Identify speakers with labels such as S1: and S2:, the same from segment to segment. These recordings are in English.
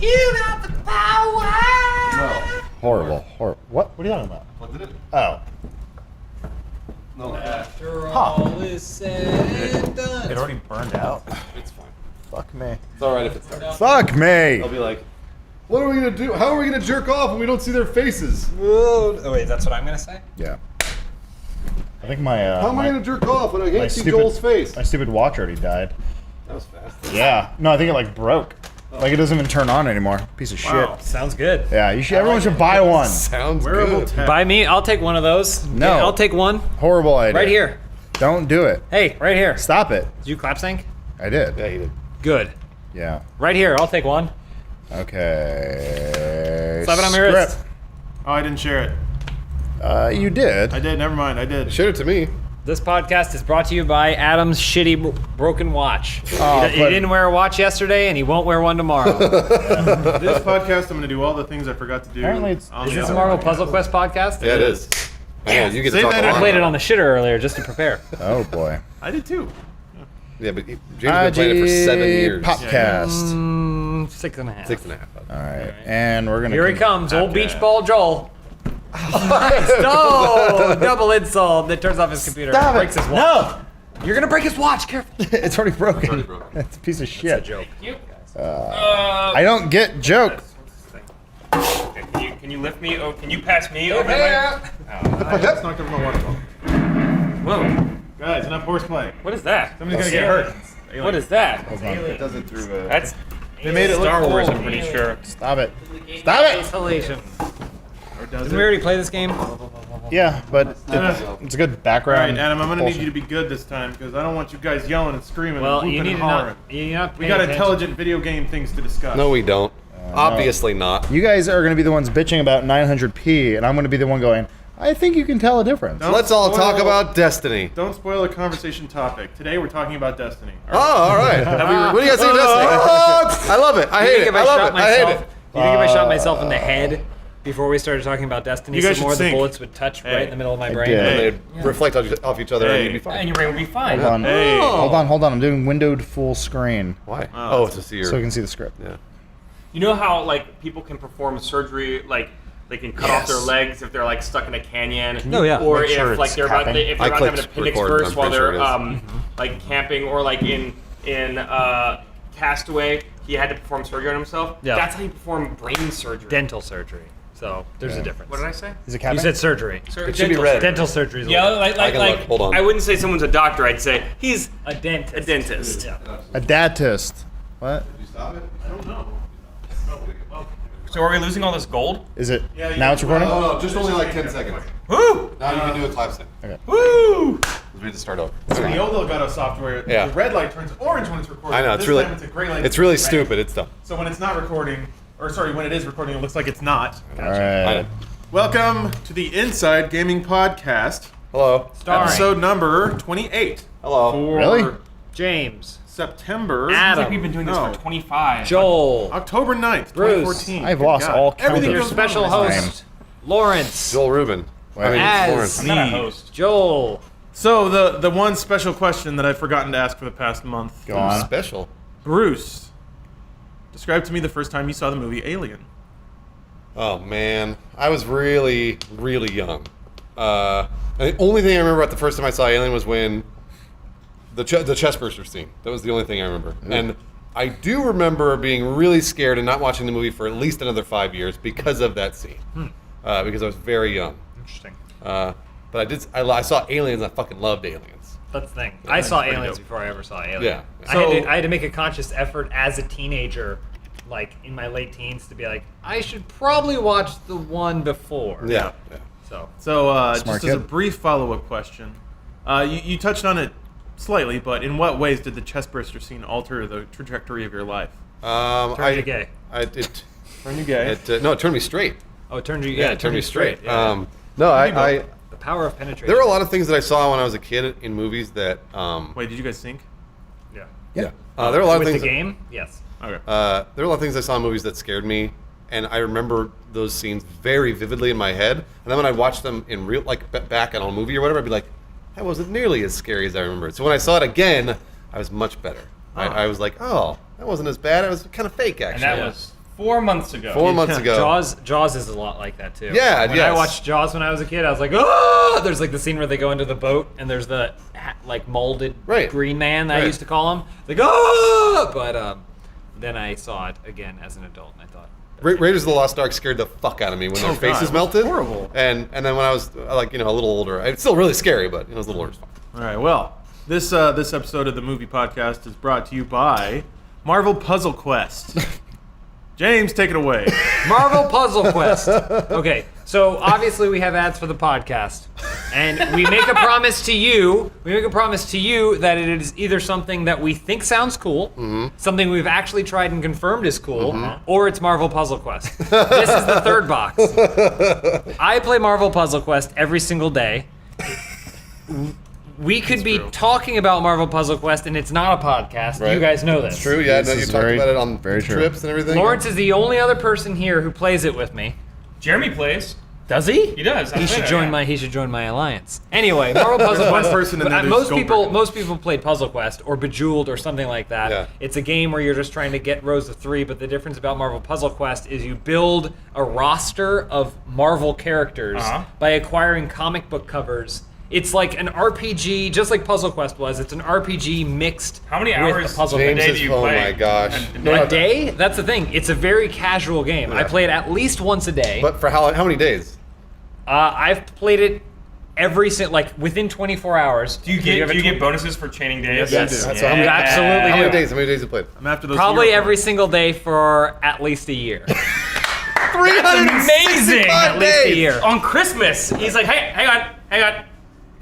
S1: You got the power.
S2: No.
S3: Horrible. What? What are you talking about?
S2: What did it?
S3: Oh.
S2: No.
S1: After all is said and done.
S3: It already burned out.
S2: It's fine.
S3: Fuck me.
S2: It's all right if it starts.
S3: Fuck me.
S2: I'll be like, what are we gonna do? How are we gonna jerk off when we don't see their faces?
S1: Oh, wait, that's what I'm gonna say?
S3: Yeah. I think my
S2: How am I gonna jerk off when I
S3: my
S2: can't see Joel's face?
S3: My stupid watch already died.
S2: That was fast.
S3: Yeah. No, I think it like broke. Like it doesn't even turn on anymore. Piece of
S1: Wow,
S3: shit.
S1: sounds good.
S3: Yeah, you should. Everyone should buy one.
S2: Sounds
S4: Wearable
S2: good.
S4: tech.
S1: Buy me, I'll take one of those.
S3: No.
S1: Yeah, I'll take one.
S3: Horrible idea.
S1: Right here.
S3: Don't do it.
S1: Hey, right here.
S3: Stop it.
S1: Did you clap sync?
S3: I did.
S2: Yeah, he did.
S1: Good.
S3: Yeah.
S1: Right here, I'll take one.
S3: Okay.
S1: Slap it on my wrist.
S3: Script.
S4: Oh, I didn't share it.
S3: You did.
S4: I did. Never mind. I did.
S2: Showed it to me.
S1: This podcast is brought to you by Adam's shitty broken watch.
S3: Oh,
S1: he
S3: but-
S1: didn't wear a watch yesterday, and he won't wear one tomorrow.
S4: This podcast, I'm going to do all the things I forgot to do.
S3: Apparently it's-
S4: on
S1: Is
S4: the
S1: this a
S4: other
S1: Marvel
S4: podcast.
S1: Puzzle Quest podcast?
S2: Yeah, it is. Yeah, you get to
S4: Save
S2: talk
S4: that
S2: a
S4: in.
S2: lot
S1: I played it
S2: about
S1: on the shitter earlier just to prepare.
S3: Oh boy.
S4: I did too.
S2: Yeah, but James has been playing it for 7 years.
S3: Podcast.
S1: 6.5.
S2: 6.5.
S3: All right, and we're gonna.
S1: Here he comes, old
S4: Okay.
S1: beach ball Joel. No, double insult that turns off his computer.
S3: Stop it.
S1: Breaks his watch.
S3: No,
S1: You're gonna break his watch. Careful.
S3: it's already broken.
S2: It's already broken.
S3: It's a piece of
S1: It's a
S3: shit.
S1: joke.
S3: I don't get joke.
S5: Okay, can you lift me? Oh, can you pass me over?
S4: That's knocked over my water bottle.
S5: Whoa!
S4: Guys, enough horseplay.
S5: What is that?
S4: Somebody's going to get hurt.
S5: What is that?
S2: It does it through.
S5: That's
S4: They made it look
S5: Star Wars.
S4: cool.
S5: I'm pretty sure.
S3: Stop it. Stop it.
S1: Isolation.
S4: Or does
S1: Didn't
S4: it?
S1: we already play this game?
S3: Yeah, but it's a good
S4: All right,
S3: background.
S4: Adam, I'm going to need
S3: bullshit.
S4: you to be good this time because I don't want you guys yelling and screaming
S1: Well,
S4: and
S1: you
S4: whooping
S1: need
S4: and
S1: to
S4: hollering.
S1: not. You're not
S4: We
S1: paying
S4: got
S1: attention.
S4: intelligent video game things to discuss.
S2: No, we don't. Obviously not.
S3: You guys are going to be the ones bitching about 900p, and I'm going to be the one going, I think you can tell a difference.
S4: Don't
S2: Let's all talk
S4: spoil-
S2: about Destiny.
S4: Don't spoil a conversation topic. Today we're talking about Destiny.
S2: Oh, all right. What do you guys think of Destiny? Oh, I love it. I hate it. I love it. I hate it.
S1: You think if I shot myself in the head before we started talking about Destiny,
S4: You guys
S1: some more of
S4: should
S1: the
S4: sync.
S1: bullets would touch right in the middle of my brain?
S3: did.
S2: They'd reflect off each other and you'd be
S5: And
S2: fine.
S5: your brain would be fine.
S3: Hold on.
S4: Hey.
S3: Hold on. I'm doing windowed full screen
S2: Why? Oh, to see your.
S3: so we can see the script.
S2: Yeah.
S5: You know how like people can perform surgery, like they can cut off their legs if they're like stuck in a canyon.
S1: Oh, yeah.
S5: Or
S3: Make sure
S5: if like
S3: it's
S5: they're about
S3: tapping.
S5: if
S2: I
S5: they're about to have an
S2: clicked
S5: appendix
S2: record,
S5: burst
S2: I'm
S5: while
S2: pretty
S5: they're
S2: sure it
S5: like camping, or like in Castaway, he had to perform surgery on himself.
S1: Yeah.
S5: That's how you perform brain surgery.
S1: Dental surgery. So there's a difference.
S5: What did I say?
S3: Is it
S1: You
S3: capping?
S1: said surgery.
S2: It should be red.
S1: Dental surgery is
S5: Yeah, like
S2: I can look. Hold on.
S5: I wouldn't say someone's a doctor. I'd say he's
S1: a dentist.
S5: a dentist.
S1: Yeah.
S3: A dentist. What?
S5: So are we losing all this gold?
S3: Is it? Now it's recording?
S2: Oh, no, just only like 10 seconds.
S5: Woo!
S2: Now you can do a clap sync.
S5: Woo!
S2: We need to start over.
S4: The old Elgato software,
S2: Yeah.
S4: the red light turns orange when it's recording.
S2: I know,
S4: This
S2: it's really,
S4: time it's a gray light.
S2: it's really
S4: red.
S2: stupid. It's dumb.
S4: So when it's not recording, or sorry, when it is recording, it looks like it's not.
S3: All
S2: I
S3: right.
S2: know.
S4: Welcome to the Inside Gaming Podcast,
S2: Hello.
S1: Starring
S4: episode number 28
S2: Hello.
S4: for
S3: Really?
S1: James,
S4: September.
S5: Seems
S1: Adam,
S5: like we've been doing this
S4: No.
S5: for 25.
S1: Joel,
S4: October 9th,
S1: Bruce.
S4: 2014.
S3: I've
S4: Good
S3: lost
S4: God.
S3: all count
S4: Everything
S3: of
S1: your
S4: goes
S1: special
S4: wrong with this
S1: host,
S4: time.
S1: Lawrence,
S2: Joel Rubin. I mean,
S1: As-
S2: Lawrence.
S5: I'm not a host.
S1: Joel,
S4: So the one special question that I've forgotten to ask for the past month.
S3: Go on.
S2: Special.
S4: Bruce, describe to me the first time you saw the movie Alien.
S2: Oh man, I was really, really young. And the only thing I remember about the first time I saw Alien was when the chest burster scene. That was the only thing I remember. And I do remember being really scared and not watching the movie for at least another 5 years because of that scene. Because I was very young.
S1: interesting.
S2: But I saw Aliens. I fucking loved Aliens.
S1: That's the thing. I saw
S4: pretty
S1: Aliens
S4: dope.
S1: before I ever saw Alien.
S2: Yeah.
S4: So-
S1: I had to make a conscious effort as a teenager, like in my late teens, to be like, I should probably watch the one before.
S2: Yeah.
S1: So
S4: So just
S3: Smart
S4: as a
S3: kid.
S4: brief follow-up question, you touched on it slightly, but in what ways did the chest burster scene alter the trajectory of your life?
S1: turned you gay.
S4: Turned you gay.
S2: No, it turned me straight.
S1: Oh, it turned you.
S2: Yeah, it turned me straight.
S1: Yeah.
S2: No,
S4: Maybe
S2: I
S1: the power of penetration.
S2: there were a lot of things that I saw when I was a kid in movies that
S4: Wait, did you guys sync?
S1: Yeah.
S2: there were a lot of
S1: With
S2: things.
S1: the game, yes.
S4: Okay.
S2: There were a lot of things I saw in movies that scared me, and I remember those scenes very vividly in my head. And then when I watched them in real, like back on a movie or whatever, I'd be like, that wasn't nearly as scary as I remembered. So when I saw it again, I was much better. I was like, oh, that wasn't as bad. It was kind of fake, actually.
S5: And that was 4 months ago.
S2: 4 months ago.
S1: Jaws is a lot like that too.
S2: Yeah,
S1: When
S2: yes.
S1: I watched Jaws when I was a kid, I was like, oh! There's like the scene where they go into the boat and there's the like molded
S2: Right.
S1: green man that I
S2: Right.
S1: used to call him. Like, oh! But then I saw it again as an adult and I thought,
S2: Raiders of the Lost Ark scared the fuck out of me when their
S4: God,
S2: faces
S4: it was
S2: melted.
S4: horrible.
S2: And then when I was like a little older, it's still really scary, but a little older is fine.
S4: All right, well, this episode of the Movie Podcast is brought to you by Marvel Puzzle Quest. James, take it away.
S1: Marvel Puzzle Quest. Okay, so obviously we have ads for the podcast, and we make a promise to you. We make a promise to you that it is either something that we think sounds cool, something we've actually tried and confirmed is cool, or it's Marvel Puzzle Quest. This is the third box. I play Marvel Puzzle Quest every single day. We could be
S4: true.
S1: talking about Marvel Puzzle Quest, and it's not a podcast.
S2: Right.
S1: You guys know this.
S2: It's true, yeah.
S3: This
S2: No, you
S3: is
S2: talked
S3: very-
S2: about it on
S3: very true.
S2: trips and everything.
S1: Lawrence is the only other person here who plays it with me.
S5: Jeremy plays.
S1: Does he?
S5: He does.
S1: He should join my. He should join my alliance. Anyway, Marvel Puzzle
S4: There's one
S1: Quest.
S4: person in there who's
S1: most
S4: Goldberg.
S1: people. Most people played Puzzle Quest or Bejeweled or something like that.
S2: Yeah.
S1: It's a game where you're just trying to get rows of 3. But the difference about Marvel Puzzle Quest is you build a roster of Marvel characters by acquiring comic book covers. It's like an RPG, just like Puzzle Quest was. It's an RPG mixed
S5: How many
S1: with
S5: hours
S1: a puzzle
S5: a
S2: James
S5: day
S2: is,
S5: do you
S2: oh
S5: play?
S2: my gosh.
S1: A day? That's the thing. It's a very casual game. I
S2: Yeah.
S1: play it at least once a day.
S2: But for how many days?
S1: I've played it within 24 hours.
S5: Do you get bonuses for chaining days?
S1: Yes.
S2: So how many,
S1: Absolutely
S2: how many
S1: do.
S2: days? How many days have you played?
S4: I'm after those.
S1: Probably
S4: hero
S1: every
S4: points.
S1: single day for at least a year.
S2: 365
S1: At least a
S2: days!
S1: year.
S5: On Christmas, he's like, hey, hang on.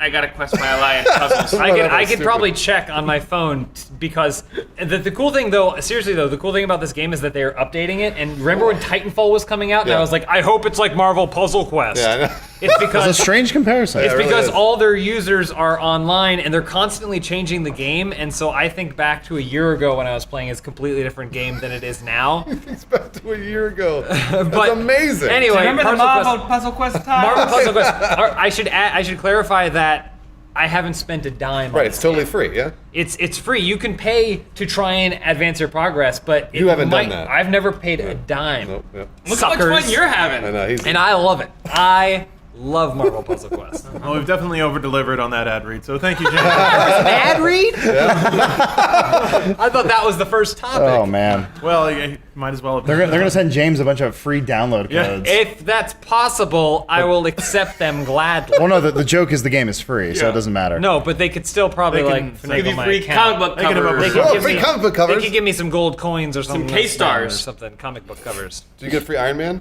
S5: I gotta quest my alliance puzzles.
S1: I
S2: Whatever,
S1: could
S2: stupid.
S1: probably check on my phone because the cool thing though, seriously though, the cool thing about this game is that they're updating it. And remember when Titanfall was coming out, and
S2: Yeah.
S1: I was like, I hope it's like Marvel Puzzle Quest.
S2: Yeah, I know.
S1: It's
S3: It's a
S1: because
S3: strange comparison.
S1: It's
S2: it really
S1: because
S2: is.
S1: all their users are online and they're constantly changing the game, and so I think back to a year ago when I was playing, it's a completely different game than it is now.
S2: It's back to a year ago. That's
S1: But
S2: amazing.
S1: Anyway,
S5: Remember the
S1: Puzzle Quest-
S5: Marvel Puzzle Quest time?
S1: Marvel Puzzle Quest. I should clarify that I haven't spent a dime.
S2: Right,
S1: on
S2: it's
S1: this
S2: totally
S1: game.
S2: free, yeah?
S1: It's free. You can pay to try and advance your progress, but
S2: You haven't done that.
S1: I've never paid a dime.
S2: Nope, yep.
S5: Look how much fun you're having.
S2: I know, he's...
S1: And I love it. I love Marvel Puzzle Quest.
S4: Well, we've definitely over-delivered on that ad read, so thank you, James.
S1: An ad read? I thought that was the first topic.
S3: Oh man,
S4: Well, you might as well have.
S3: they're gonna send James a bunch of free download
S4: Yeah.
S3: codes.
S1: If that's possible, I will accept them gladly.
S3: Well, no, the joke is the game is free, so
S4: Yeah.
S3: it doesn't matter.
S1: No, but they could still probably
S4: They can
S1: like
S4: give
S1: finagle
S5: you
S1: my
S5: free
S1: account.
S5: comic book
S4: They can have a-
S5: covers.
S1: They could
S2: Oh,
S1: give
S2: free
S1: me-
S2: comic book
S1: They
S2: covers.
S1: could give me some gold coins or something.
S5: K-stars.
S1: or something. Comic book covers.
S2: Do you get free Iron Man?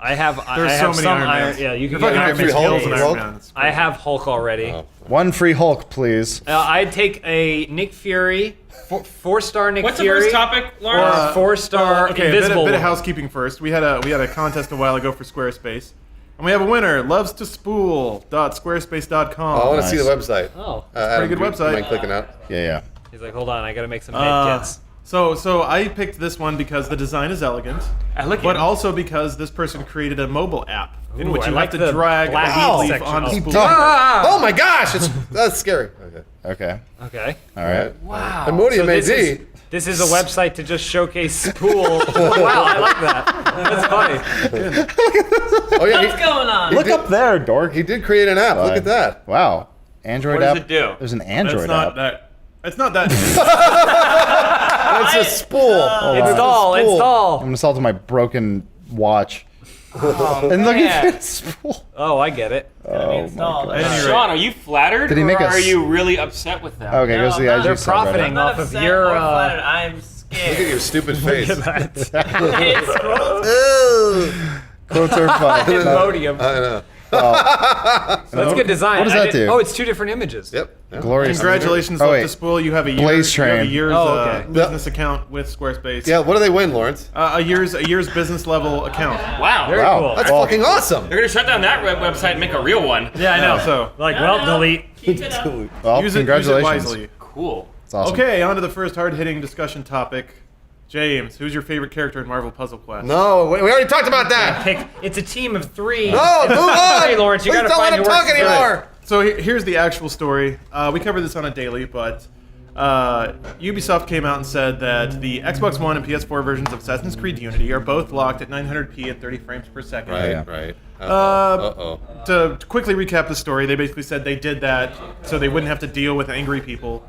S1: I have.
S4: There's
S1: I
S4: so
S1: have
S4: many
S1: some
S4: Iron Mans.
S1: Yeah, you can
S4: If I
S1: get
S4: can
S1: Iron
S4: have
S2: free
S1: Man
S2: Hulk
S4: skills
S2: and
S4: in
S2: Hulk?
S4: Iron Man, it's
S1: I have Hulk already.
S2: Oh.
S3: One free Hulk, please.
S1: I'd take a Nick Fury, 4-star Nick
S5: What's the
S1: Fury.
S5: first topic, Lawrence?
S1: Or 4-star
S4: Okay,
S1: Invisible.
S4: bit of
S1: One.
S4: housekeeping first. We had a contest a while ago for Squarespace, and we have a winner. Lovestospool.squarespace.com.
S2: Oh, I want to see the
S3: nice.
S2: website.
S1: Oh,
S2: Adam,
S4: pretty good
S2: do you
S4: website.
S2: mind clicking out?
S3: Yeah.
S1: he's like, hold on, I gotta make some kits.
S4: So I picked this one because the design is elegant,
S5: Elegant.
S4: but also because this person created a mobile app in
S1: Ooh,
S4: which
S1: I
S4: you
S1: like
S4: have to
S1: the
S4: drag
S1: black
S4: a leaf
S1: section.
S4: on a
S1: Oh.
S4: spool.
S2: Oh my gosh, that's scary. Okay.
S3: Okay.
S1: Okay.
S3: All right.
S1: Wow.
S2: And Modi
S1: So
S2: may
S1: this
S2: be.
S1: this is a website to just showcase spool. Wow, I like that. That's funny.
S2: Oh yeah,
S5: What's going on?
S3: Look up there, dork.
S2: he did create an app. Look at that.
S3: Wow. Android
S5: What does
S3: app.
S5: it do?
S3: There's an
S4: That's
S3: Android
S4: not
S3: app.
S4: that. It's not that.
S2: That's a spool.
S1: Install,
S2: It's a spool.
S3: I'm
S1: install.
S3: gonna install to my broken watch. And look
S5: man.
S3: at this spool.
S1: Oh, I get it.
S3: Oh,
S5: Installed.
S3: my
S4: God.
S5: Sean, are you flattered,
S3: Did he
S5: or
S3: make
S5: are
S3: us-
S5: you really upset with them?
S3: Okay, goes to the IG
S1: They're
S3: subreddit.
S1: profiting
S6: I'm not
S1: off of
S6: upset
S1: your.
S6: or flattered. I'm scared.
S2: Look at your stupid face.
S3: Quotes are fun.
S1: Podium.
S2: I know.
S1: That's good design.
S3: What does
S1: I
S3: that
S1: did-
S3: do?
S1: Oh, it's 2 different images.
S2: Yep. Yeah.
S3: Glorious.
S4: Congratulations,
S3: Oh,
S4: Love
S3: wait.
S4: to Spool. You have a
S3: Blaze Train.
S4: year's
S1: Oh, okay.
S4: business account with Squarespace.
S2: Yeah. What do they win, Lawrence?
S4: A year's business level account.
S5: Wow.
S1: Very
S3: Wow.
S1: cool.
S2: That's fucking awesome.
S5: They're gonna shut down that website and make a real one.
S1: Yeah, I know.
S4: So
S1: Like,
S6: No,
S1: well,
S6: no,
S1: delete.
S6: Keep it up.
S3: Well,
S4: use it
S3: congratulations.
S4: wisely.
S5: Cool.
S3: It's awesome.
S4: Okay, on to the first hard-hitting discussion topic. James, who's your favorite character in Marvel Puzzle Quest?
S2: No, we already talked about that.
S1: Pick. It's a team of 3.
S2: No, move on.
S1: Hey, Lawrence, you
S2: Please
S1: gotta
S2: don't
S1: find
S2: let him
S1: your
S2: talk
S1: work
S2: anymore.
S4: So here's the actual story. We cover this on a daily, but Ubisoft came out and said that the Xbox One and PS4 versions of Assassin's Creed Unity are both locked at 900p and 30 frames per second.
S2: Right. Uh-oh.
S4: To quickly recap the story, they basically said they did that so they wouldn't have to deal with angry people.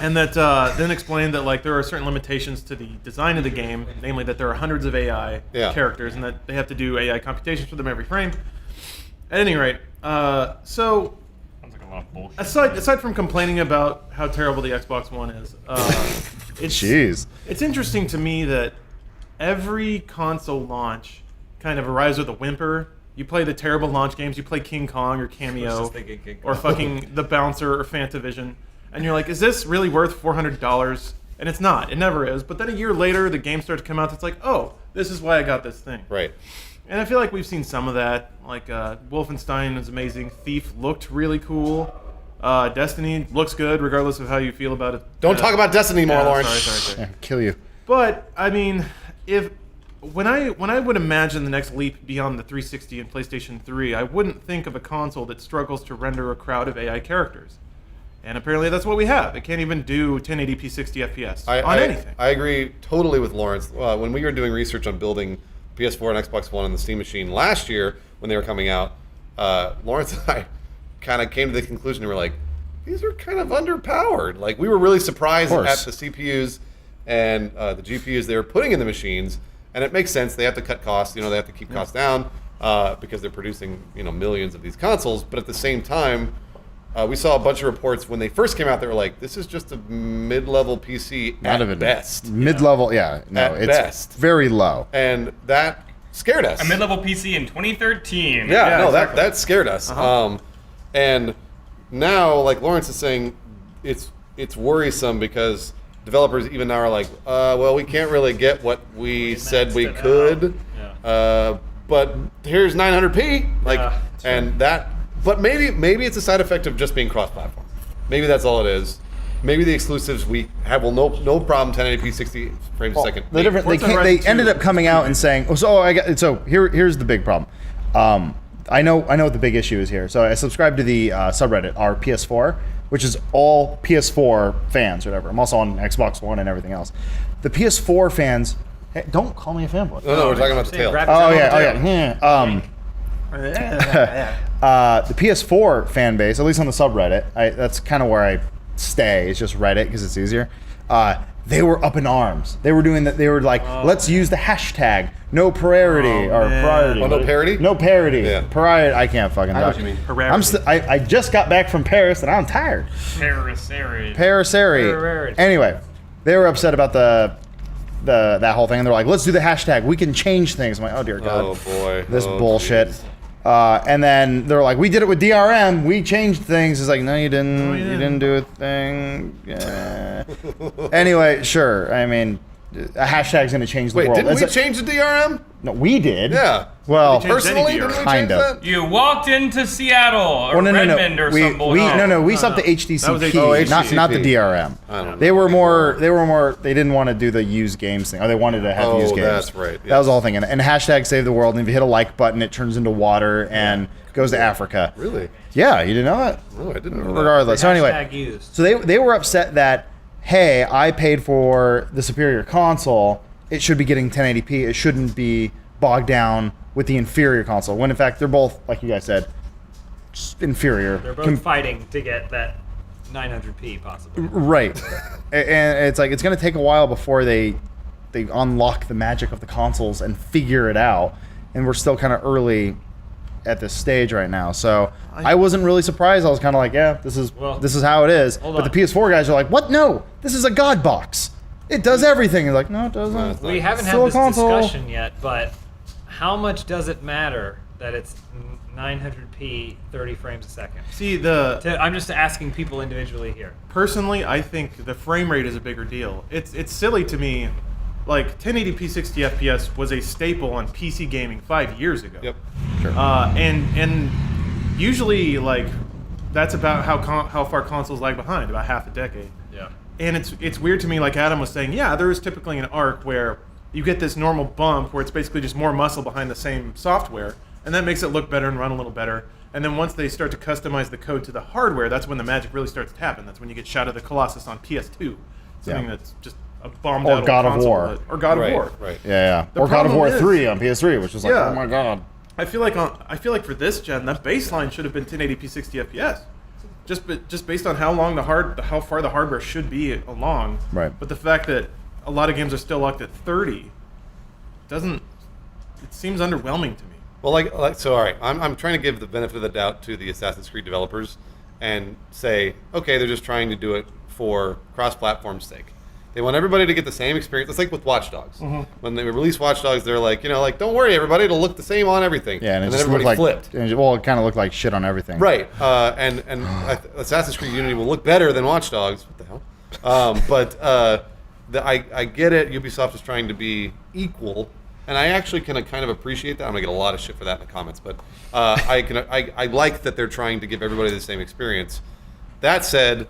S4: And that then explained that like there are certain limitations to the design of the game, namely that there are hundreds of AI characters and that they have to do AI computations for them every frame. At any rate, so
S5: Sounds like a lot of bullshit.
S4: aside from complaining about how terrible the Xbox One is, it's interesting to me that every console launch kind of arrives with a whimper. You play the terrible launch games, you play King Kong or Cameo or fucking The Bouncer or Fantavision, and you're like, is this really worth $400? And it's not. It never is. But then a year later, the game starts to come out. It's like, oh, this is why I got this thing.
S2: Right.
S4: And I feel like we've seen some of that. Like Wolfenstein was amazing. Thief looked really cool. Destiny looks good, regardless of how you feel about it.
S2: Don't talk about Destiny more, Lawrence.
S4: Sorry.
S3: Yeah, kill you.
S4: But I mean, when I would imagine the next leap beyond the 360 and PlayStation 3, I wouldn't think of a console that struggles to render a crowd of AI characters. And apparently that's what we have. It can't even do 1080p 60 FPS on anything.
S2: I agree totally with Lawrence. When we were doing research on building PS4 and Xbox One on the Steam Machine last year when they were coming out, Lawrence and I kind of came to the conclusion, we were like, these are kind of underpowered. Like, we were really surprised at the CPUs and the GPUs they were putting in the machines. And it makes sense. They have to cut costs. They have to keep costs down because they're producing millions of these consoles. But at the same time, we saw a bunch of reports when they first came out. They were like, "This is just a mid-level PC at best."
S3: Mid-level, yeah. No,
S2: At
S3: it's
S2: best.
S3: very low.
S2: And that scared us.
S5: A mid-level PC in 2013.
S2: That scared us. And now, like Lawrence is saying, it's worrisome because developers even now are like, well, we can't really get what we said we could, but here's 900p, and that. But maybe it's a side effect of just being cross-platform. Maybe that's all it is. Maybe the exclusives we have will no problem 1080p 60 frames a second.
S3: They ended up coming out and saying, here's the big problem. I know what the big issue is here. So I subscribe to the subreddit, our PS4, which is all PS4 fans or whatever. I'm also on Xbox One and everything else. The PS4 fans, hey, don't call me a fanboy.
S2: No, we're talking about the tail.
S3: The PS4 fan base, at least on the subreddit, that's kind of where I stay. It's just Reddit because it's easier. They were up in arms. They were doing that. They were like, let's use the hashtag no priority priority.
S2: Oh, no parody?
S3: No parody.
S2: Yeah.
S3: Priority. I can't fucking talk.
S2: know what you mean.
S3: I just got back from Paris and I'm tired. Paris-ary. Anyway, they were upset about that whole thing, and they're like, let's do the hashtag. We can change things. I'm like, oh dear God.
S2: Oh boy.
S3: This bullshit.
S2: Geez.
S3: And then they're like, we did it with DRM. We changed things. It's like, no, you didn't. You didn't do a thing. Yeah. Anyway, sure. I mean, a hashtag's going to change the world.
S2: Didn't we change the DRM?
S3: No, we did.
S2: Yeah.
S3: Well,
S2: Personally, didn't we change
S3: kind of.
S2: that?
S5: You walked into Seattle or Redmond or some bullshit.
S3: We stopped the HDCP,
S2: HDCP.
S3: not the DRM.
S2: I don't know.
S3: They were more. They didn't want to do the use games thing. Or they wanted to have use games.
S2: That's right.
S3: That was the whole thing. And hashtag save the world. And if you hit a like button, it turns into water and goes to Africa.
S2: Really?
S3: Yeah, you didn't know that?
S2: No, I didn't know that.
S3: Regardless. So anyway,
S1: Hashtag used.
S3: so they were upset that, hey, I paid for the superior console. It should be getting 1080p. It shouldn't be bogged down with the inferior console. When in fact they're both, like you guys said, inferior.
S1: They're both fighting to get that 900p possibly.
S3: Right. And it's like it's going to take a while before they unlock the magic of the consoles and figure it out. And we're still kind of early at this stage right now. So I wasn't really surprised. I was kind of like, yeah, this is how it is. But the PS4 guys are like, what? No, this is a God box. It does everything. You're like, no, it doesn't.
S1: We haven't had this discussion yet, but how much does it matter that it's 900p 30 frames a second?
S4: See,
S1: I'm just asking people individually here.
S4: personally, I think the frame rate is a bigger deal. It's silly to me. Like 1080p 60 FPS was a staple on PC gaming 5 years ago.
S2: Yep.
S3: Sure.
S4: And usually like that's about how far consoles lag behind, about half a decade.
S5: Yeah.
S4: And it's weird to me, like Adam was saying, yeah, there is typically an arc where you get this normal bump where it's basically just more muscle behind the same software, and that makes it look better and run a little better. And then once they start to customize the code to the hardware, that's when the magic really starts to happen. That's when you get Shadow of the Colossus on PS2, something that's just a bombed out
S3: Or God of
S4: console
S3: War.
S4: or God
S2: Right,
S4: of War.
S2: right.
S3: Yeah.
S4: The
S3: Or God of
S4: problem
S3: War
S4: is-
S3: 3 on PS3, which was like,
S4: Yeah.
S3: oh my god.
S4: I feel like for this gen, that baseline should have been 1080p 60 FPS. Just based on how far the hardware should be along.
S3: Right.
S4: But the fact that a lot of games are still locked at 30 it seems underwhelming to me.
S2: Well, so all right, I'm trying to give the benefit of the doubt to the Assassin's Creed developers and say, okay, they're just trying to do it for cross-platform sake. They want everybody to get the same experience. It's like with Watch Dogs. When they release Watch Dogs, they're like, don't worry, everybody, it'll look the same on everything.
S3: Yeah, and it
S2: then
S3: just
S2: everybody
S3: looked like,
S2: flipped.
S3: well, it kind of looked like shit on everything.
S2: Right, and Assassin's Creed Unity will look better than Watch Dogs. What the hell? I get it. Ubisoft is trying to be equal, and I actually can kind of appreciate that. I'm gonna get a lot of shit for that in the comments, but I like that they're trying to give everybody the same experience. That said,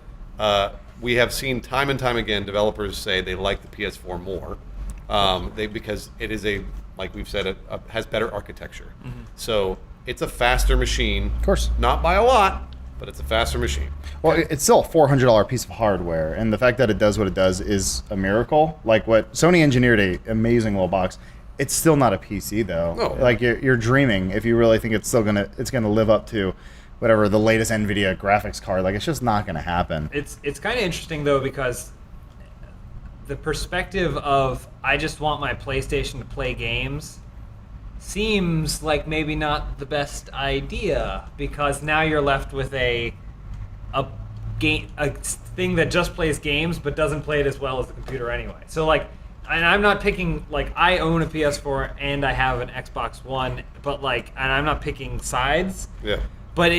S2: we have seen time and time again developers say they like the PS4 more, because it is like we've said, it has better architecture. So it's a faster machine.
S3: Of course.
S2: Not by a lot, but it's a faster machine.
S3: Well, it's still a $400 piece of hardware, and the fact that it does what it does is a miracle. Like what Sony engineered, a amazing little box. It's still not a PC though.
S2: No.
S3: Like you're dreaming if you really think it's gonna live up to whatever the latest NVIDIA graphics card. Like it's just not gonna happen.
S1: It's kind of interesting though, because the perspective of I just want my PlayStation to play games seems like maybe not the best idea, because now you're left with a thing that just plays games but doesn't play it as well as the computer anyway. So like, and I'm not picking, like, I own a PS4 and I have an Xbox One, but like, and I'm not picking sides.
S2: Yeah.
S1: But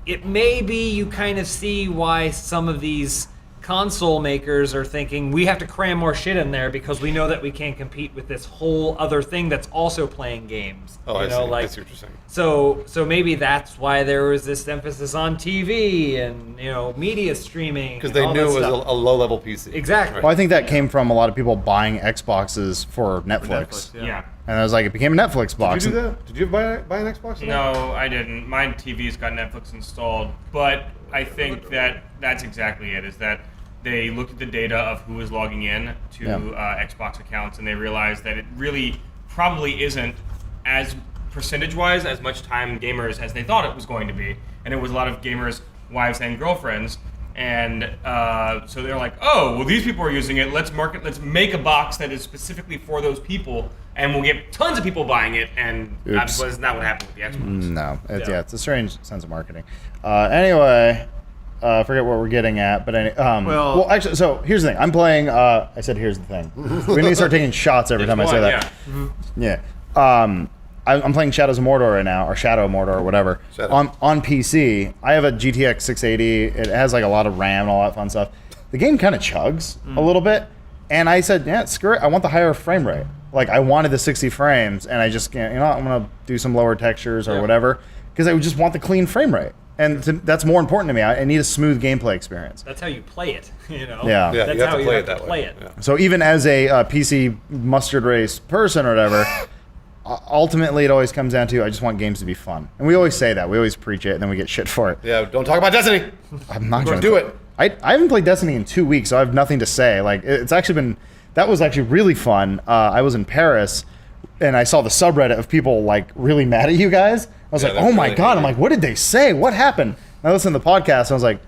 S1: it may be you kind of see why some of these console makers are thinking we have to cram more shit in there because we know that we can't compete with this whole other thing that's also playing games.
S2: Oh,
S1: you know,
S2: I
S1: like,
S2: see what you're saying.
S1: So maybe that's why there was this emphasis on TV and media streaming.
S2: Because
S1: and
S2: they
S1: all
S2: knew
S1: that
S2: it was
S1: stuff.
S2: a low-level PC.
S1: Exactly.
S3: Well, I think that came from a lot of people buying Xboxes for Netflix.
S5: Yeah.
S3: And I was like, it became a Netflix box.
S2: Did you do that? Did you buy an Xbox?
S5: No, I didn't. My TV's got Netflix installed, but I think that's exactly it. Is that they looked at the data of who was logging in to Xbox accounts, and they realized that it really probably isn't as percentage-wise as much time gamers as they thought it was going to be, and it was a lot of gamers' wives and girlfriends. And so they're like, oh, well, these people are using it. Let's make a box that is specifically for those people, and we'll get tons of people buying it. And that
S3: Oops.
S5: was not what happened with the Xbox.
S3: No, it's a strange sense of marketing. Anyway, I forget what we're getting at, but well, actually, so here's the thing. I'm playing. I said, here's the thing. We need to start taking shots every time I say that. Yeah. I'm playing Shadows of Mordor right now, or Shadow of Mordor, or whatever. On PC. I have a GTX 680. It has like a lot of RAM and all that fun stuff. The game kind of chugs a little bit, and I said, yeah, screw it. I want the higher frame rate. Like I wanted the 60 frames, and I just can't. I'm gonna do some lower textures or whatever, because I just want the clean frame rate, and that's more important to me. I need a smooth gameplay experience.
S1: That's how you play it.
S3: Yeah.
S2: Yeah,
S1: That's
S2: you have
S1: how
S2: to
S1: you
S2: play
S1: have
S2: it
S1: to
S2: that
S1: play
S2: way.
S1: it.
S2: Yeah.
S3: So even as a PC mustard race person or whatever, ultimately it always comes down to I just want games to be fun, and we always say that. We always preach it, and then we get shit for it.
S2: Yeah, don't talk about Destiny.
S3: I'm not going to
S2: do it.
S3: I haven't played Destiny in 2 weeks, so I have nothing to say. Like it's actually been that was actually really fun. I was in Paris, and I saw the subreddit of people like really mad at you guys. I was like,
S2: they're
S3: oh my
S2: really
S3: god! I'm
S2: angry.
S3: like, what did they say? What happened? And I listened to the podcast, and I was like,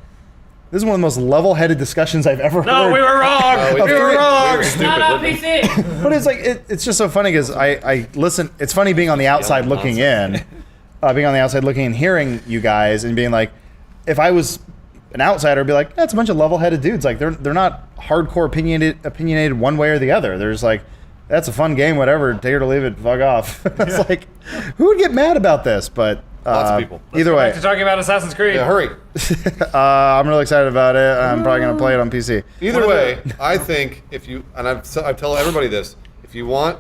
S3: this is one of the most level-headed discussions I've ever heard.
S1: No, we were wrong.
S2: we
S1: we
S2: were
S1: were wrong.
S2: we were stupid.
S6: Not on
S2: weren't we?
S6: PC.
S3: But it's like it's just so funny because I listen. It's funny being on the outside looking in, being on the outside looking and hearing you guys and being like, if I was an outsider, I'd be like, that's a bunch of level-headed dudes. Like they're not hardcore opinionated one way or the other. There's like, that's a fun game, whatever. Take it or leave it. Fuck off. It's like, who would get mad about this? But
S2: Lots of people.
S3: Either way,
S1: Back to talking about Assassin's Creed.
S2: Yeah, hurry.
S3: I'm really excited about it. I'm probably gonna play it on PC.
S2: Either way, I think if you, and I tell everybody this, if you want